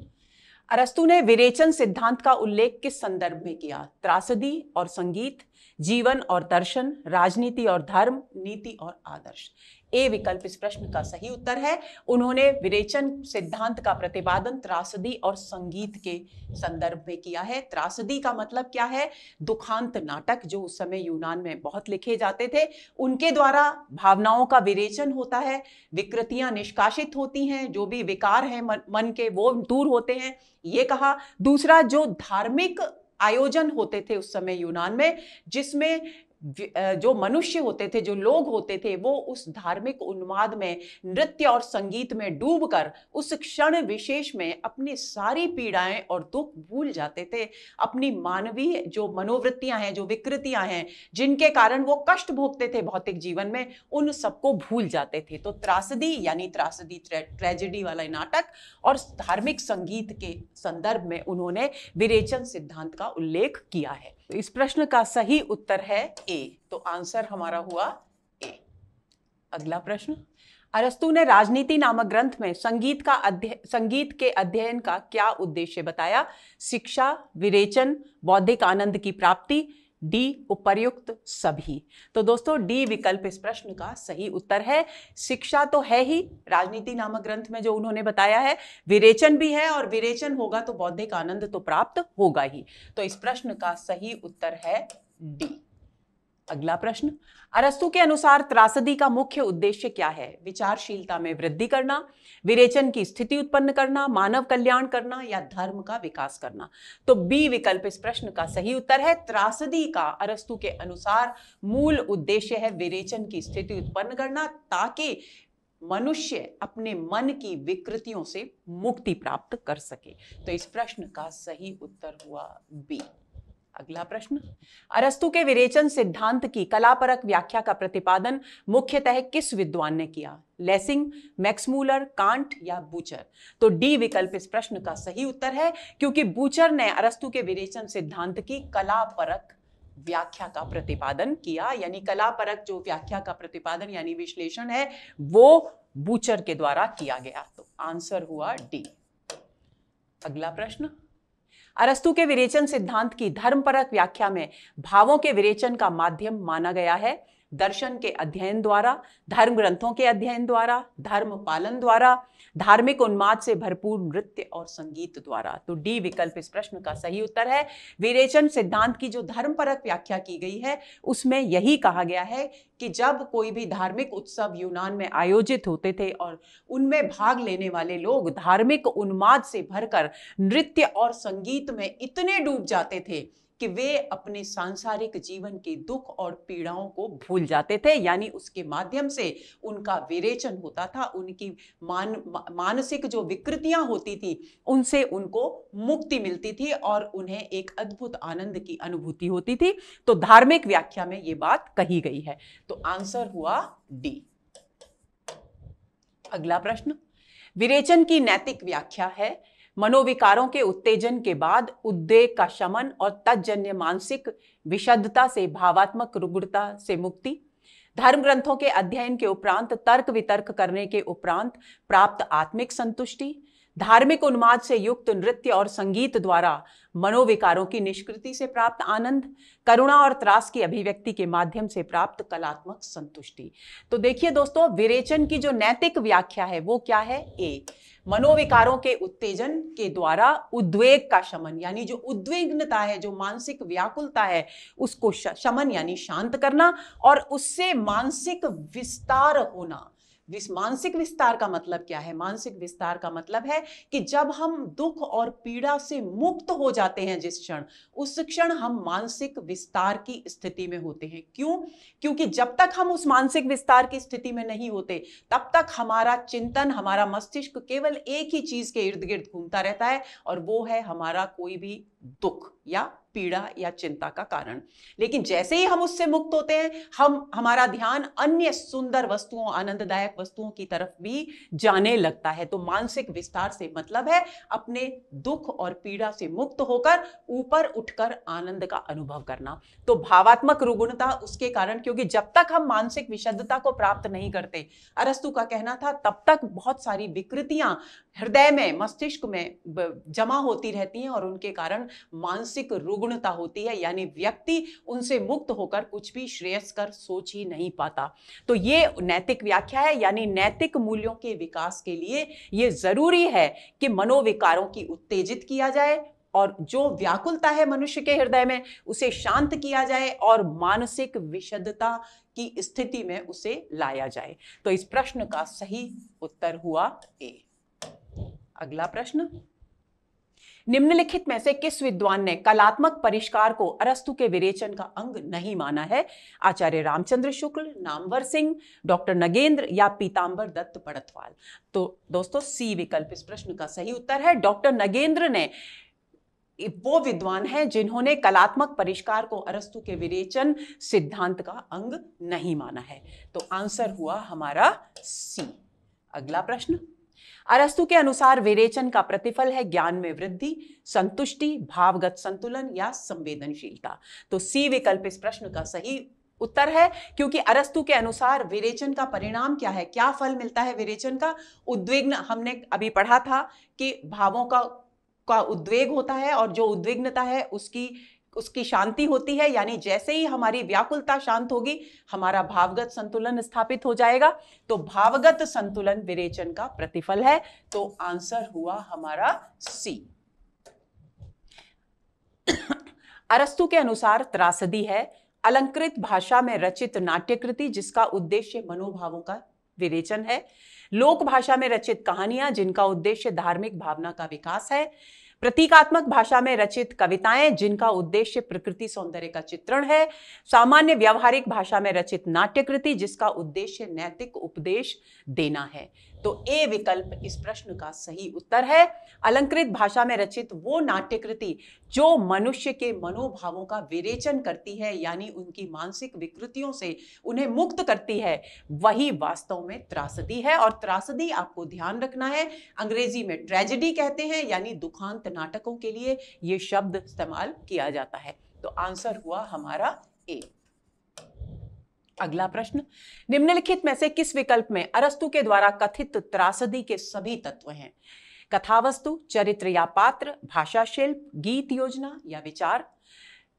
अरस्तु ने विरेचन सिद्धांत का उल्लेख किस संदर्भ में किया? त्रासदी और संगीत, जीवन और दर्शन, राजनीति और धर्म, नीति और आदर्श। ए विकल्प इस प्रश्न का सही उत्तर है। उन्होंने विरेचन सिद्धांत का प्रतिपादन त्रासदी और संगीत के संदर्भ में किया है। त्रासदी का मतलब क्या है? दुखांत नाटक जो उस समय यूनान में बहुत लिखे जाते थे, उनके द्वारा भावनाओं का विरेचन होता है, विकृतियां निष्कासित होती हैं, जो भी विकार हैं मन के वो दूर होते हैं, ये कहा। दूसरा, जो धार्मिक आयोजन होते थे उस समय यूनान में, जिसमें जो मनुष्य होते थे, जो लोग होते थे, वो उस धार्मिक उन्माद में नृत्य और संगीत में डूबकर उस क्षण विशेष में अपनी सारी पीड़ाएं और दुख भूल जाते थे। अपनी मानवीय जो मनोवृत्तियां हैं, जो विकृतियां हैं, जिनके कारण वो कष्ट भोगते थे भौतिक जीवन में, उन सबको भूल जाते थे। तो त्रासदी यानी त्रासदी ट्रेजेडी वाला नाटक और धार्मिक संगीत के संदर्भ में उन्होंने विरेचन सिद्धांत का उल्लेख किया है। तो इस प्रश्न का सही उत्तर है ए। तो आंसर हमारा हुआ ए। अगला प्रश्न, अरस्तु ने राजनीति नामक ग्रंथ में संगीत के अध्ययन का क्या उद्देश्य बताया? शिक्षा, विरेचन, बौद्धिक आनंद की प्राप्ति, डी उपर्युक्त सभी। तो दोस्तों डी विकल्प इस प्रश्न का सही उत्तर है। शिक्षा तो है ही राजनीति नामक ग्रंथ में जो उन्होंने बताया है, विरेचन भी है और विरेचन होगा तो बौद्धिक आनंद तो प्राप्त होगा ही। तो इस प्रश्न का सही उत्तर है डी। अगला प्रश्न, अरस्तु के अनुसार त्रासदी का मुख्य उद्देश्य क्या है? विचारशीलता में वृद्धि करना, विरेचन की स्थिति उत्पन्न करना, मानव कल्याण करना या धर्म का विकास करना। तो बी विकल्प इस प्रश्न का सही उत्तर है। त्रासदी का अरस्तु के अनुसार मूल उद्देश्य है विरेचन की स्थिति उत्पन्न करना, ताकि मनुष्य अपने मन की विकृतियों से मुक्ति प्राप्त कर सके। तो इस प्रश्न का सही उत्तर हुआ बी। अगला प्रश्न, अरस्तु के विरेचन सिद्धांत की कलापरक व्याख्या का प्रतिपादन मुख्यतः किस विद्वान ने किया? लेसिंग, मैक्समूलर, कांट या बूचर। तो डी विकल्प इस प्रश्न का सही उत्तर है क्योंकि बूचर ने अरस्तु के विरेचन सिद्धांत की कलापरक व्याख्या का प्रतिपादन किया, यानी कलापरक जो व्याख्या का प्रतिपादन यानी विश्लेषण है वो बूचर के द्वारा किया गया। तो आंसर हुआ डी। अगला प्रश्न, अरस्तु के विरेचन सिद्धांत की धर्मपरक व्याख्या में भावों के विरेचन का माध्यम माना गया है दर्शन के अध्ययन द्वारा, धर्म ग्रंथों के अध्ययन द्वारा, धर्म पालन द्वारा, धार्मिक उन्माद से भरपूर नृत्य और संगीत द्वारा। तो डी विकल्प इस प्रश्न का सही उत्तर है। विरेचन सिद्धांत की जो धर्मपरक व्याख्या की गई है उसमें यही कहा गया है कि जब कोई भी धार्मिक उत्सव यूनान में आयोजित होते थे और उनमें भाग लेने वाले लोग धार्मिक उन्माद से भरकर नृत्य और संगीत में इतने डूब जाते थे कि वे अपने सांसारिक जीवन के दुख और पीड़ाओं को भूल जाते थे, यानी उसके माध्यम से उनका विरेचन होता था, उनकी मानसिक जो विकृतियां होती थी उनसे उनको मुक्ति मिलती थी और उन्हें एक अद्भुत आनंद की अनुभूति होती थी। तो धार्मिक व्याख्या में यह बात कही गई है। तो आंसर हुआ डी। अगला प्रश्न, विरेचन की नैतिक व्याख्या है मनोविकारों के उत्तेजन के बाद उद्वेग का शमन और तज्जन्य मानसिक विषदता से भावात्मक रुग्णता से मुक्ति, धर्म ग्रंथों के अध्ययन के उपरांत तर्क वितर्क करने के उपरांत प्राप्त आत्मिक संतुष्टि, धार्मिक उन्माद से युक्त नृत्य और संगीत द्वारा मनोविकारों की निष्कृति से प्राप्त आनंद, करुणा और त्रास की अभिव्यक्ति के माध्यम से प्राप्त कलात्मक संतुष्टि। तो देखिए दोस्तों, विरेचन की जो नैतिक व्याख्या है वो क्या है? ए, मनोविकारों के उत्तेजन के द्वारा उद्वेग का शमन, यानी जो उद्विग्नता है, जो मानसिक व्याकुलता है, उसको शमन यानी शांत करना और उससे मानसिक विस्तार होना। मानसिक विस्तार का मतलब क्या है? मानसिक विस्तार का मतलब है कि जब हम दुख और पीड़ा से मुक्त हो जाते हैं जिस क्षण, उस क्षण हम मानसिक विस्तार की स्थिति में होते हैं। क्यों? क्योंकि जब तक हम उस मानसिक विस्तार की स्थिति में नहीं होते तब तक हमारा चिंतन, हमारा मस्तिष्क केवल एक ही चीज के इर्द गिर्द घूमता रहता है और वो है हमारा कोई भी दुख या पीड़ा या चिंता का कारण। लेकिन जैसे ही हम उससे मुक्त होते हैं, हमारा ध्यान अन्य सुंदर वस्तुओं, आनंददायक वस्तुओं की तरफ भी जाने लगता है। तो मानसिक विस्तार से मतलब है अपने दुख और पीड़ा से मुक्त होकर ऊपर उठकर आनंद का अनुभव करना। तो भावात्मक रुग्णता उसके कारण, क्योंकि जब तक हम मानसिक विशुद्धता को प्राप्त नहीं करते, अरस्तु का कहना था, तब तक बहुत सारी विकृतियां हृदय में, मस्तिष्क में जमा होती रहती हैं और उनके कारण मानसिक रुग्णता होती है, यानी व्यक्ति उनसे मुक्त होकर कुछ भी श्रेयस्कर सोच ही नहीं पाता। तो ये नैतिक व्याख्या है, यानी नैतिक मूल्यों के विकास के लिए ये जरूरी है कि मनोविकारों की उत्तेजित किया जाए और जो व्याकुलता है मनुष्य के हृदय में उसे शांत किया जाए और मानसिक विषदता की स्थिति में उसे लाया जाए। तो इस प्रश्न का सही उत्तर हुआ ए। अगला प्रश्न, निम्नलिखित में से किस विद्वान ने कलात्मक परिष्कार को अरस्तु के विरेचन का अंग नहीं माना है? आचार्य रामचंद्र शुक्ल, नामवर सिंह, डॉक्टर नगेंद्र या पीतांबर दत्त पड़तवाल? तो दोस्तों सी विकल्प इस प्रश्न का सही उत्तर है। डॉक्टर नगेंद्र ने वो विद्वान हैं जिन्होंने कलात्मक परिष्कार को अरस्तु के विरेचन सिद्धांत का अंग नहीं माना है। तो आंसर हुआ हमारा सी। अगला प्रश्न, अरस्तु के अनुसार विरेचन का प्रतिफल है ज्ञान में वृद्धि, संतुष्टि, भावगत संतुलन या संवेदनशीलता? तो सी विकल्प इस प्रश्न का सही उत्तर है, क्योंकि अरस्तु के अनुसार विरेचन का परिणाम क्या है, क्या फल मिलता है विरेचन का? उद्विग्न, हमने अभी पढ़ा था कि भावों का उद्वेग होता है और जो उद्विग्नता है उसकी शांति होती है, यानी जैसे ही हमारी व्याकुलता शांत होगी हमारा भावगत संतुलन स्थापित हो जाएगा। तो भावगत संतुलन विरेचन का प्रतिफल है। तो आंसर हुआ हमारा सी। अरस्तु के अनुसार त्रासदी है अलंकृत भाषा में रचित नाट्यकृति जिसका उद्देश्य मनोभावों का विरेचन है, लोक भाषा में रचित कहानियां जिनका उद्देश्य धार्मिक भावना का विकास है, प्रतीकात्मक भाषा में रचित कविताएं जिनका उद्देश्य प्रकृति सौंदर्य का चित्रण है, सामान्य व्यवहारिक भाषा में रचित नाट्यकृति जिसका उद्देश्य नैतिक उपदेश देना है। तो ए विकल्प इस प्रश्न का सही उत्तर है। अलंकृत भाषा में रचित वो नाट्यकृति जो मनुष्य के मनोभावों का विरेचन करती है, यानी उनकी मानसिक विकृतियों से उन्हें मुक्त करती है, वही वास्तव में त्रासदी है। और त्रासदी आपको ध्यान रखना है, अंग्रेजी में ट्रेजेडी कहते हैं, यानी दुखांत नाटकों के लिए यह शब्द इस्तेमाल किया जाता है। तो आंसर हुआ हमारा ए। अगला प्रश्न, निम्नलिखित में से किस विकल्प में अरस्तु के द्वारा कथित त्रासदी के सभी तत्व हैं? कथावस्तु, चरित्र या पात्र, भाषा शिल्प, गीत योजना या विचार?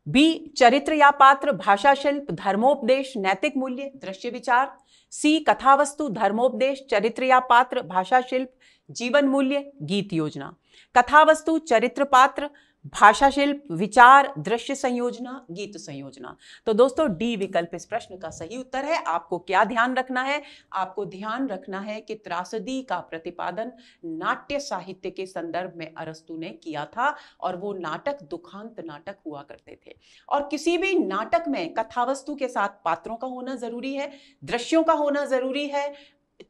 बी चरित्र या पात्र, भाषा शिल्प, धर्मोपदेश, नैतिक मूल्य, दृश्य विचार। सी कथावस्तु, धर्मोपदेश, चरित्र या पात्र, भाषा शिल्प, जीवन मूल्य, गीत योजना। कथावस्तु, चरित्र पात्र, भाषा शिल्प, विचार, दृश्य संयोजना, गीत संयोजना। तो दोस्तों डी विकल्प इस प्रश्न का सही उत्तर है। आपको क्या ध्यान रखना है? आपको ध्यान रखना है कि त्रासदी का प्रतिपादन नाट्य साहित्य के संदर्भ में अरस्तु ने किया था और वो नाटक दुखांत नाटक हुआ करते थे। और किसी भी नाटक में कथावस्तु के साथ पात्रों का होना जरूरी है, दृश्यों का होना जरूरी है,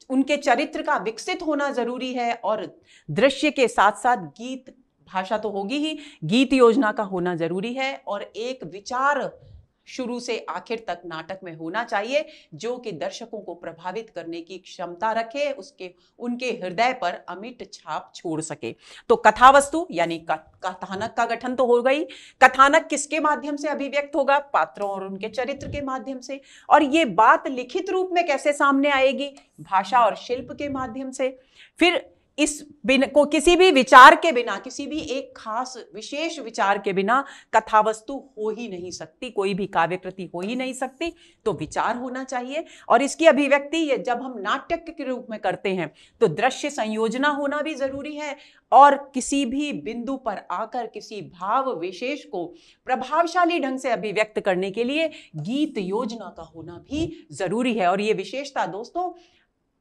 उनके चरित्र का विकसित होना जरूरी है और दृश्य के साथ साथ गीत, भाषा तो होगी ही, गीत योजना का होना जरूरी है और एक विचार शुरू से आखिर तक नाटक में होना चाहिए जो कि दर्शकों को प्रभावित करने की क्षमता रखे, उनके हृदय पर अमिट छाप छोड़ सके। तो कथावस्तु यानी कथानक का गठन तो हो गई। कथानक किसके माध्यम से अभिव्यक्त होगा? पात्रों और उनके चरित्र के माध्यम से। और ये बात लिखित रूप में कैसे सामने आएगी? भाषा और शिल्प के माध्यम से। फिर इस को किसी भी विचार के बिना, किसी भी एक खास विशेष विचार के बिना कथावस्तु हो ही नहीं सकती, कोई भी काव्य कृति हो ही नहीं सकती। तो विचार होना चाहिए और इसकी अभिव्यक्ति ये जब हम नाट्य के रूप में करते हैं तो दृश्य संयोजना होना भी जरूरी है और किसी भी बिंदु पर आकर किसी भाव विशेष को प्रभावशाली ढंग से अभिव्यक्त करने के लिए गीत योजना का होना भी जरूरी है। और ये विशेषता दोस्तों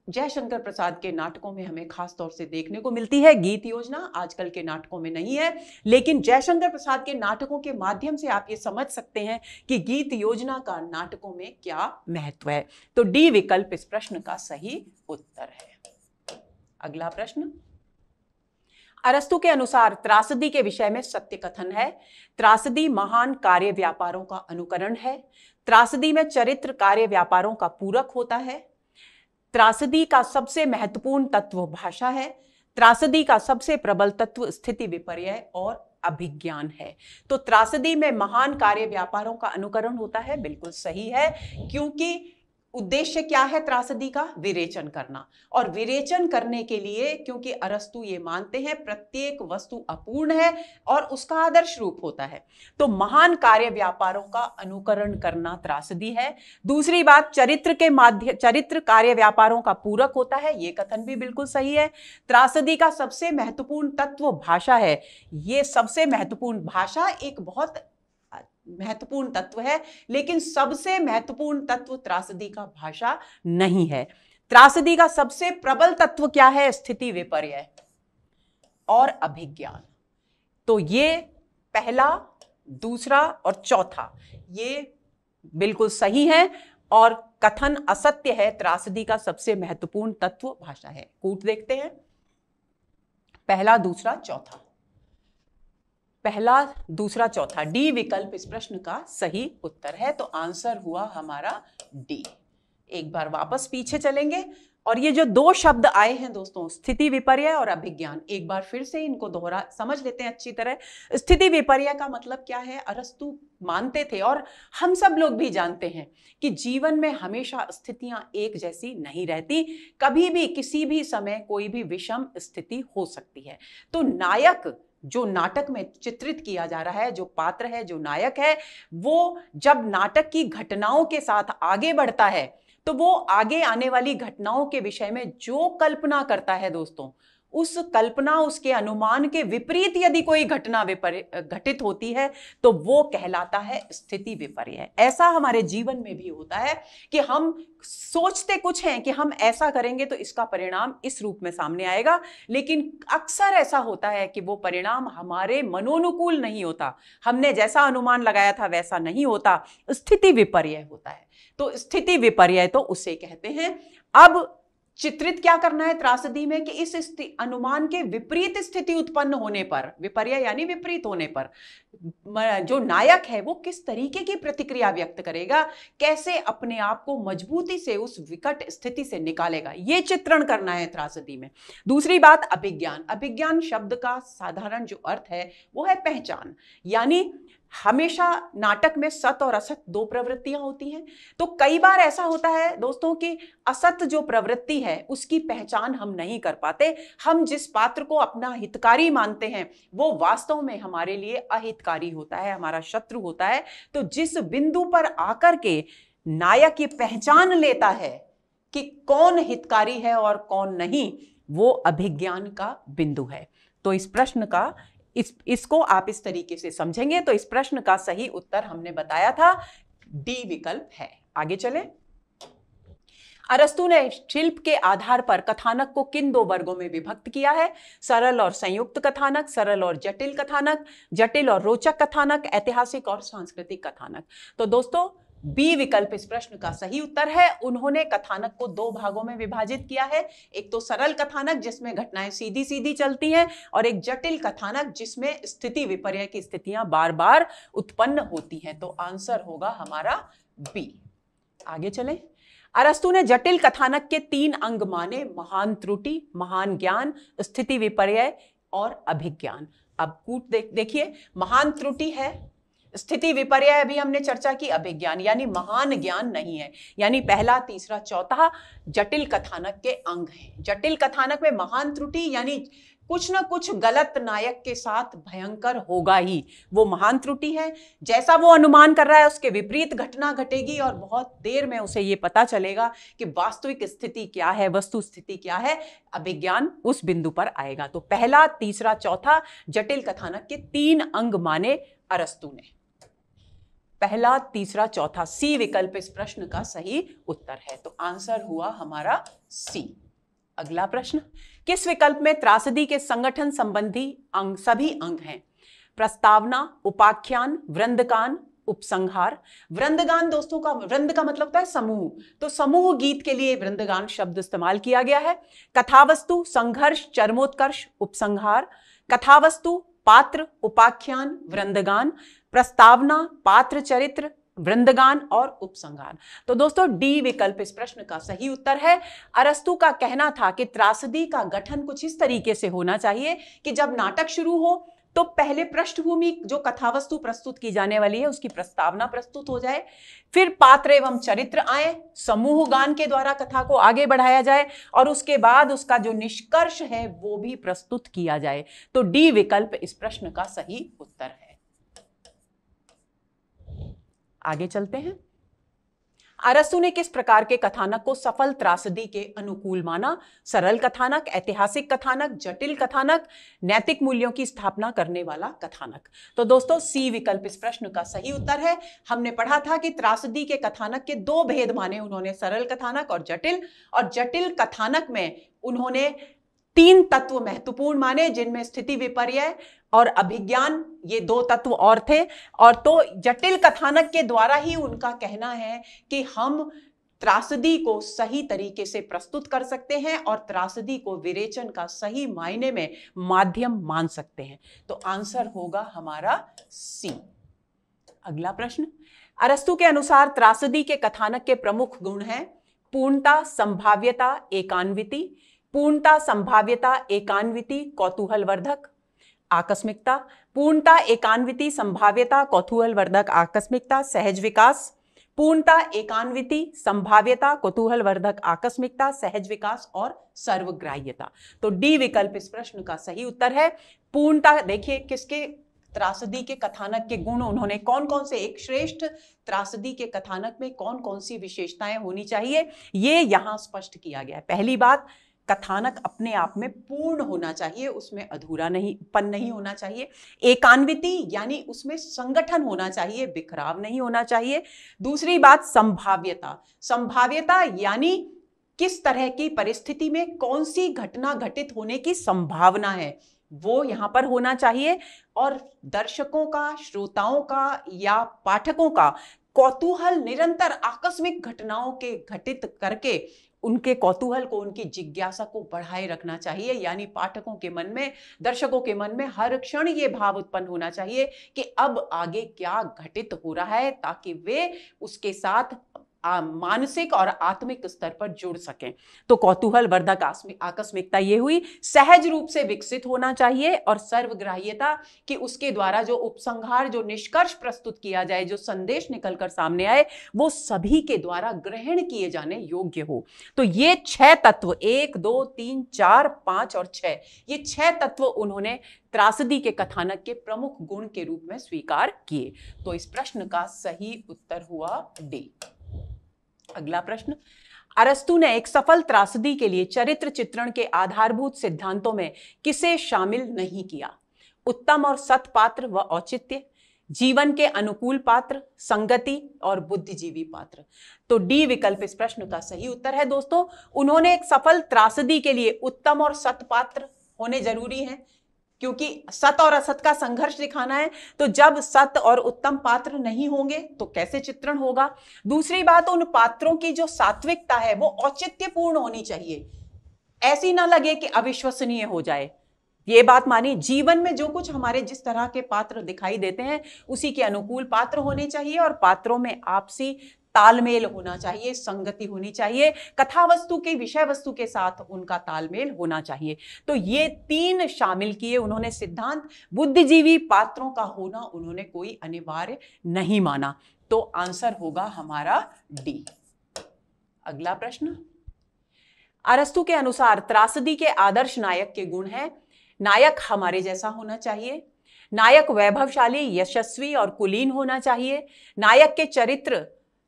जयशंकर प्रसाद के नाटकों में हमें खास तौर से देखने को मिलती है। गीत योजना आजकल के नाटकों में नहीं है, लेकिन जयशंकर प्रसाद के नाटकों के माध्यम से आप ये समझ सकते हैं कि गीत योजना का नाटकों में क्या महत्व है। तो डी विकल्प इस प्रश्न का सही उत्तर है। अगला प्रश्न, अरस्तु के अनुसार त्रासदी के विषय में सत्य कथन है। त्रासदी महान कार्य व्यापारों का अनुकरण है। त्रासदी में चरित्र कार्य व्यापारों का पूरक होता है। त्रासदी का सबसे महत्वपूर्ण तत्व भाषा है। त्रासदी का सबसे प्रबल तत्व स्थिति विपर्यय और अभिज्ञान है। तो त्रासदी में महान कार्य व्यापारों का अनुकरण होता है, बिल्कुल सही है, क्योंकि उद्देश्य क्या है त्रासदी का? विरेचन करना। और विरेचन करने के लिए, क्योंकि अरस्तु ये मानते हैं प्रत्येक वस्तु अपूर्ण है और उसका आदर्श रूप होता है, तो महान कार्य व्यापारों का अनुकरण करना त्रासदी है। दूसरी बात, चरित्र कार्य व्यापारों का पूरक होता है, ये कथन भी बिल्कुल सही है। त्रासदी का सबसे महत्वपूर्ण तत्व भाषा है, ये सबसे महत्वपूर्ण, भाषा एक बहुत महत्वपूर्ण तत्व है, लेकिन सबसे महत्वपूर्ण तत्व त्रासदी का भाषा नहीं है। त्रासदी का सबसे प्रबल तत्व क्या है? स्थिति विपर्यय और अभिज्ञान। तो ये पहला, दूसरा और चौथा ये बिल्कुल सही है और कथन असत्य है। त्रासदी का सबसे महत्वपूर्ण तत्व भाषा है। कूट देखते हैं, पहला, दूसरा, चौथा। पहला, दूसरा, चौथा, डी विकल्प इस प्रश्न का सही उत्तर है। तो आंसर हुआ हमारा डी। एक बार वापस पीछे चलेंगे और ये जो दो शब्द आए हैं दोस्तों, स्थिति विपर्यय और अभिज्ञान, एक बार फिर से इनको दोहरा समझ लेते हैं अच्छी तरह। स्थिति विपर्यय का मतलब क्या है? अरस्तु मानते थे और हम सब लोग भी जानते हैं कि जीवन में हमेशा स्थितियां एक जैसी नहीं रहती, कभी भी किसी भी समय कोई भी विषम स्थिति हो सकती है। तो नायक जो नाटक में चित्रित किया जा रहा है, जो पात्र है, जो नायक है, वो जब नाटक की घटनाओं के साथ आगे बढ़ता है तो वो आगे आने वाली घटनाओं के विषय में जो कल्पना करता है दोस्तों, उस कल्पना, उसके अनुमान के विपरीत यदि कोई घटना घटित होती है तो वो कहलाता है स्थिति विपर्यय। ऐसा हमारे जीवन में भी होता है कि हम सोचते कुछ हैं कि हम ऐसा करेंगे तो इसका परिणाम इस रूप में सामने आएगा, लेकिन अक्सर ऐसा होता है कि वो परिणाम हमारे मनोनुकूल नहीं होता, हमने जैसा अनुमान लगाया था वैसा नहीं होता, स्थिति विपर्यय होता है। तो स्थिति विपर्यय तो उसे कहते हैं। अब चित्रित क्या करना है त्रासदी में कि इस अनुमान के विपरीत स्थिति उत्पन्न होने पर, विपर्यय यानी विपरीत होने पर, जो नायक है वो किस तरीके की प्रतिक्रिया व्यक्त करेगा, कैसे अपने आप को मजबूती से उस विकट स्थिति से निकालेगा, ये चित्रण करना है त्रासदी में। दूसरी बात, अभिज्ञान। अभिज्ञान शब्द का साधारण जो अर्थ है वो है पहचान, यानी हमेशा नाटक में सत्य और असत दो प्रवृत्तियां होती हैं। तो कई बार ऐसा होता है दोस्तों कि असत जो प्रवृत्ति है उसकी पहचान हम नहीं कर पाते। हम जिस पात्र को अपना हितकारी मानते हैं वो वास्तव में हमारे लिए अहितकारी होता है, हमारा शत्रु होता है। तो जिस बिंदु पर आकर के नायक ये पहचान लेता है कि कौन हितकारी है और कौन नहीं, वो अभिज्ञान का बिंदु है। तो इस प्रश्न का इसको आप इस तरीके से समझेंगे तो इस प्रश्न का सही उत्तर हमने बताया था डी विकल्प है। आगे चलें। अरस्तु ने शिल्प के आधार पर कथानक को किन दो वर्गों में विभक्त किया है? सरल और संयुक्त कथानक, सरल और जटिल कथानक, जटिल और रोचक कथानक, ऐतिहासिक और सांस्कृतिक कथानक। तो दोस्तों बी विकल्प इस प्रश्न का सही उत्तर है। उन्होंने कथानक को दो भागों में विभाजित किया है, एक तो सरल कथानक जिसमें घटनाएं सीधी सीधी चलती हैं, और एक जटिल कथानक जिसमें स्थिति विपर्य की स्थितियां बार बार उत्पन्न होती हैं। तो आंसर होगा हमारा बी। आगे चलें। अरस्तु ने जटिल कथानक के 3 अंग माने, महान त्रुटि, महान ज्ञान, स्थिति विपर्य और अभिज्ञान। अब कूट देखिए, महान त्रुटि है, स्थिति विपर्य अभी हमने चर्चा की, अभिज्ञान यानी महान ज्ञान नहीं है। यानी पहला, तीसरा, चौथा जटिल कथानक के अंग हैं। जटिल कथानक में महान त्रुटि यानी कुछ ना कुछ गलत नायक के साथ भयंकर होगा ही, वो महान त्रुटि है। जैसा वो अनुमान कर रहा है उसके विपरीत घटना घटेगी और बहुत देर में उसे ये पता चलेगा कि वास्तविक स्थिति क्या है, वस्तु स्थिति क्या है। अभिज्ञान उस बिंदु पर आएगा। तो पहला, तीसरा, चौथा जटिल कथानक के 3 अंग माने अरस्तु ने। पहला, तीसरा, चौथा, सी विकल्प इस प्रश्न का सही उत्तर है। तो आंसर हुआ हमारा सी। अगला प्रश्न, किस विकल्प में त्रासदी के संगठन संबंधी अंग सभी अंग हैं? प्रस्तावना, उपाख्यान, वृंदगान, उपसंहार। वृंदगान दोस्तों का, वृंद का मतलब होता है समूह, तो समूह गीत के लिए वृंदगान शब्द इस्तेमाल किया गया है। कथावस्तु, संघर्ष, चरमोत्कर्ष, उपसंहार। कथावस्तु, पात्र, उपाख्यान, वृंदगान। प्रस्तावना, पात्र, चरित्र, वृंदगान और उपसंहार। तो दोस्तों डी विकल्प इस प्रश्न का सही उत्तर है। अरस्तु का कहना था कि त्रासदी का गठन कुछ इस तरीके से होना चाहिए कि जब नाटक शुरू हो तो पहले पृष्ठभूमि जो कथावस्तु प्रस्तुत की जाने वाली है उसकी प्रस्तावना प्रस्तुत हो जाए, फिर पात्र एवं चरित्र आए, समूह गान के द्वारा कथा को आगे बढ़ाया जाए और उसके बाद उसका जो निष्कर्ष है वो भी प्रस्तुत किया जाए। तो डी विकल्प इस प्रश्न का सही उत्तर है। आगे चलते हैं। अरस्तु ने किस प्रकार के कथानक को सफल त्रासदी के अनुकूल माना? सरल कथानक, ऐतिहासिक कथानक, जटिल कथानक, नैतिक मूल्यों की स्थापना करने वाला कथानक। तो दोस्तों सी विकल्प इस प्रश्न का सही उत्तर है। हमने पढ़ा था कि त्रासदी के कथानक के 2 भेद माने उन्होंने, सरल कथानक और जटिल कथानक में उन्होंने 3 तत्व महत्वपूर्ण माने, जिनमें स्थिति विपर्य और अभिज्ञान, ये 2 तत्व और थे। और तो जटिल कथानक के द्वारा ही उनका कहना है कि हम त्रासदी को सही तरीके से प्रस्तुत कर सकते हैं और त्रासदी को विरेचन का सही मायने में माध्यम मान सकते हैं। तो आंसर होगा हमारा सी। अगला प्रश्न, अरस्तु के अनुसार त्रासदी के कथानक के प्रमुख गुण हैं पूर्णता, संभाव्यता, एकान्विति। पूर्णता, संभाव्यता, एकान्विति, कौतूहलवर्धक, आकस्मिकता। पूर्णता, एकान्विति, संभाव्यता, कौतूहलवर्धक, आकस्मिकता, सहज विकास। पूर्णता, एकान्विति, संभाव्यता, कौतूहलवर्धक, आकस्मिकता, सहज विकास और सर्वग्राह्यता। तो डी विकल्प इस प्रश्न का सही उत्तर है। पूर्णता, देखिए किसके त्रासदी के कथानक के गुण उन्होंने कौन कौन से, एक श्रेष्ठ त्रासदी के कथानक में कौन कौन सी विशेषताएं होनी चाहिए ये यहां स्पष्ट किया गया है। पहली बात, कथानक अपने आप में पूर्ण होना चाहिए, उसमें अधूरा नहीं होना चाहिए। एकान्विति यानी उसमें संगठन होना चाहिए, बिखराव नहीं होना चाहिए। दूसरी बात, संभाव्यता यानी किस तरह की परिस्थिति में कौन सी घटना घटित होने की संभावना है वो यहां पर होना चाहिए। और दर्शकों का, श्रोताओं का या पाठकों का कौतूहल निरंतर आकस्मिक घटनाओं के घटित करके उनके कौतूहल को, उनकी जिज्ञासा को बढ़ाए रखना चाहिए। यानी पाठकों के मन में, दर्शकों के मन में हर क्षण ये भाव उत्पन्न होना चाहिए कि अब आगे क्या घटित हो रहा है, ताकि वे उसके साथ मानसिक और आत्मिक स्तर पर जुड़ सकें। तो कौतूहल वर्धक आकस्मिकता ये हुई, सहज रूप से विकसित होना चाहिए, और सर्वग्राह्यता कि उसके द्वारा जो उपसंहार, जो निष्कर्ष प्रस्तुत किया जाए, जो संदेश निकलकर सामने आए, वो सभी के द्वारा ग्रहण किए जाने योग्य हो। तो ये 6 तत्व, 1 2 3 4 5 और 6, ये 6 तत्व उन्होंने त्रासदी के कथानक के प्रमुख गुण के रूप में स्वीकार किए। तो इस प्रश्न का सही उत्तर हुआ डी। अगला प्रश्न, अरस्तु ने एक सफल त्रासदी के लिए चरित्र चित्रण के आधारभूत सिद्धांतों में किसे शामिल नहीं किया? उत्तम और सत पात्र व औचित्य, जीवन के अनुकूल पात्र, संगति और बुद्धिजीवी पात्र। तो डी विकल्प इस प्रश्न का सही उत्तर है दोस्तों। उन्होंने एक सफल त्रासदी के लिए उत्तम और सत पात्र होने जरूरी हैं, क्योंकि सत और असत का संघर्ष दिखाना है। तो जब सत और उत्तम पात्र नहीं होंगे तो कैसे चित्रण होगा? दूसरी बात, उन पात्रों की जो सात्विकता है वो औचित्यपूर्ण होनी चाहिए, ऐसी ना लगे कि अविश्वसनीय हो जाए। ये बात मानी, जीवन में जो कुछ हमारे जिस तरह के पात्र दिखाई देते हैं उसी के अनुकूल पात्र होने चाहिए, और पात्रों में आपसी तालमेल होना चाहिए, संगति होनी चाहिए, कथा वस्तु के विषय वस्तु के साथ उनका तालमेल होना चाहिए। तो ये 3 शामिल किए उन्होंने सिद्धांत। बुद्धिजीवी पात्रों का होना उन्होंने कोई अनिवार्य नहीं माना। तो आंसर होगा हमारा डी। अगला प्रश्न, अरस्तु के अनुसार त्रासदी के आदर्श नायक के गुण हैं, नायक हमारे जैसा होना चाहिए, नायक वैभवशाली, यशस्वी और कुलीन होना चाहिए, नायक के चरित्र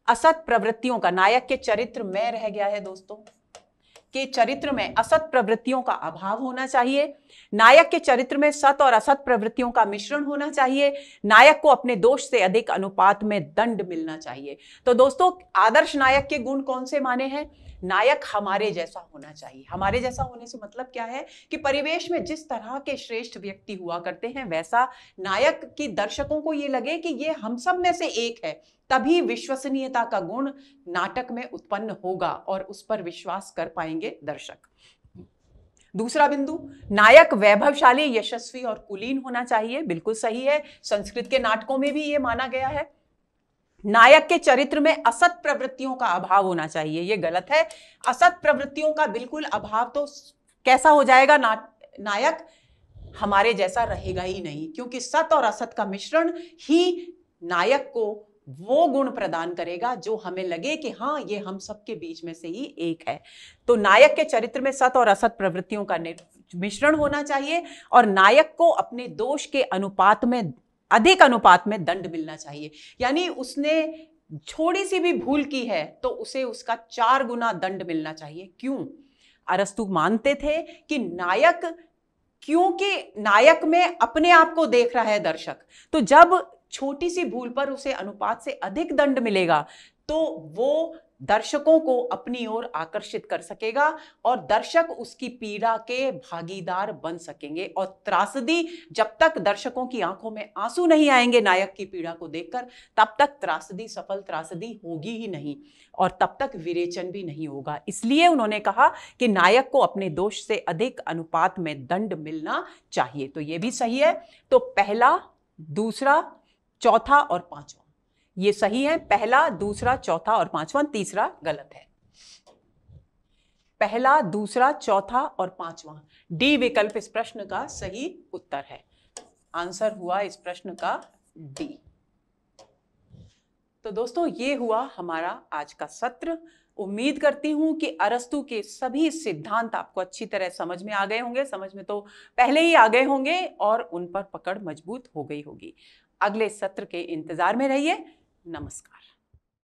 असत प्रवृत्तियों का, नायक के चरित्र में रह गया है दोस्तों, के चरित्र में असत प्रवृत्तियों का अभाव होना चाहिए, नायक के चरित्र में सत और असत प्रवृत्तियों का मिश्रण होना चाहिए, नायक को अपने दोष से अधिक अनुपात में दंड मिलना चाहिए। तो दोस्तों, आदर्श नायक के गुण कौन से माने हैं? नायक हमारे जैसा होना चाहिए। हमारे जैसा होने से मतलब क्या है कि परिवेश में जिस तरह के श्रेष्ठ व्यक्ति हुआ करते हैं वैसा नायक की दर्शकों को ये लगे कि ये हम सब में से एक है, तभी विश्वसनीयता का गुण नाटक में उत्पन्न होगा और उस पर विश्वास कर पाएंगे दर्शक। दूसरा बिंदु, नायक वैभवशाली, यशस्वी और कुलीन होना चाहिए। बिल्कुल सही है, संस्कृत के नाटकों में भी ये माना गया है। नायक के चरित्र में असत प्रवृत्तियों का अभाव होना चाहिए, ये गलत है। असत प्रवृत्तियों का बिल्कुल अभाव तो कैसा हो जाएगा? नायक हमारे जैसा रहेगा ही नहीं, क्योंकि सत और असत का मिश्रण ही नायक को वो गुण प्रदान करेगा जो हमें लगे कि हाँ, ये हम सबके बीच में से ही एक है। तो नायक के चरित्र में सत और असत प्रवृत्तियों का मिश्रण होना चाहिए, और नायक को अपने दोष के अनुपात में, अधिक अनुपात में दंड मिलना चाहिए। यानी उसने थोड़ी सी भी भूल की है तो उसे उसका 4 गुना दंड मिलना चाहिए। क्यों? अरस्तु मानते थे कि नायक, क्योंकि नायक में अपने आप को देख रहा है दर्शक, तो जब छोटी सी भूल पर उसे अनुपात से अधिक दंड मिलेगा तो वो दर्शकों को अपनी ओर आकर्षित कर सकेगा और दर्शक उसकी पीड़ा के भागीदार बन सकेंगे। और त्रासदी, जब तक दर्शकों की आंखों में आंसू नहीं आएंगे नायक की पीड़ा को देखकर, तब तक त्रासदी सफल त्रासदी होगी ही नहीं, और तब तक विरेचन भी नहीं होगा। इसलिए उन्होंने कहा कि नायक को अपने दोष से अधिक अनुपात में दंड मिलना चाहिए। तो यह भी सही है। तो पहला, दूसरा, चौथा और पांचवा ये सही है। पहला, दूसरा, चौथा और पांचवा, तीसरा गलत है। पहला, दूसरा, चौथा और पांचवा, डी विकल्प इस प्रश्न का सही उत्तर है। आंसर हुआ इस प्रश्न का डी। तो दोस्तों, ये हुआ हमारा आज का सत्र। उम्मीद करती हूं कि अरस्तु के सभी सिद्धांत आपको अच्छी तरह समझ में आ गए होंगे। समझ में तो पहले ही आ गए होंगे और उन पर पकड़ मजबूत हो गई होगी। अगले सत्र के इंतजार में रहिए। नमस्कार।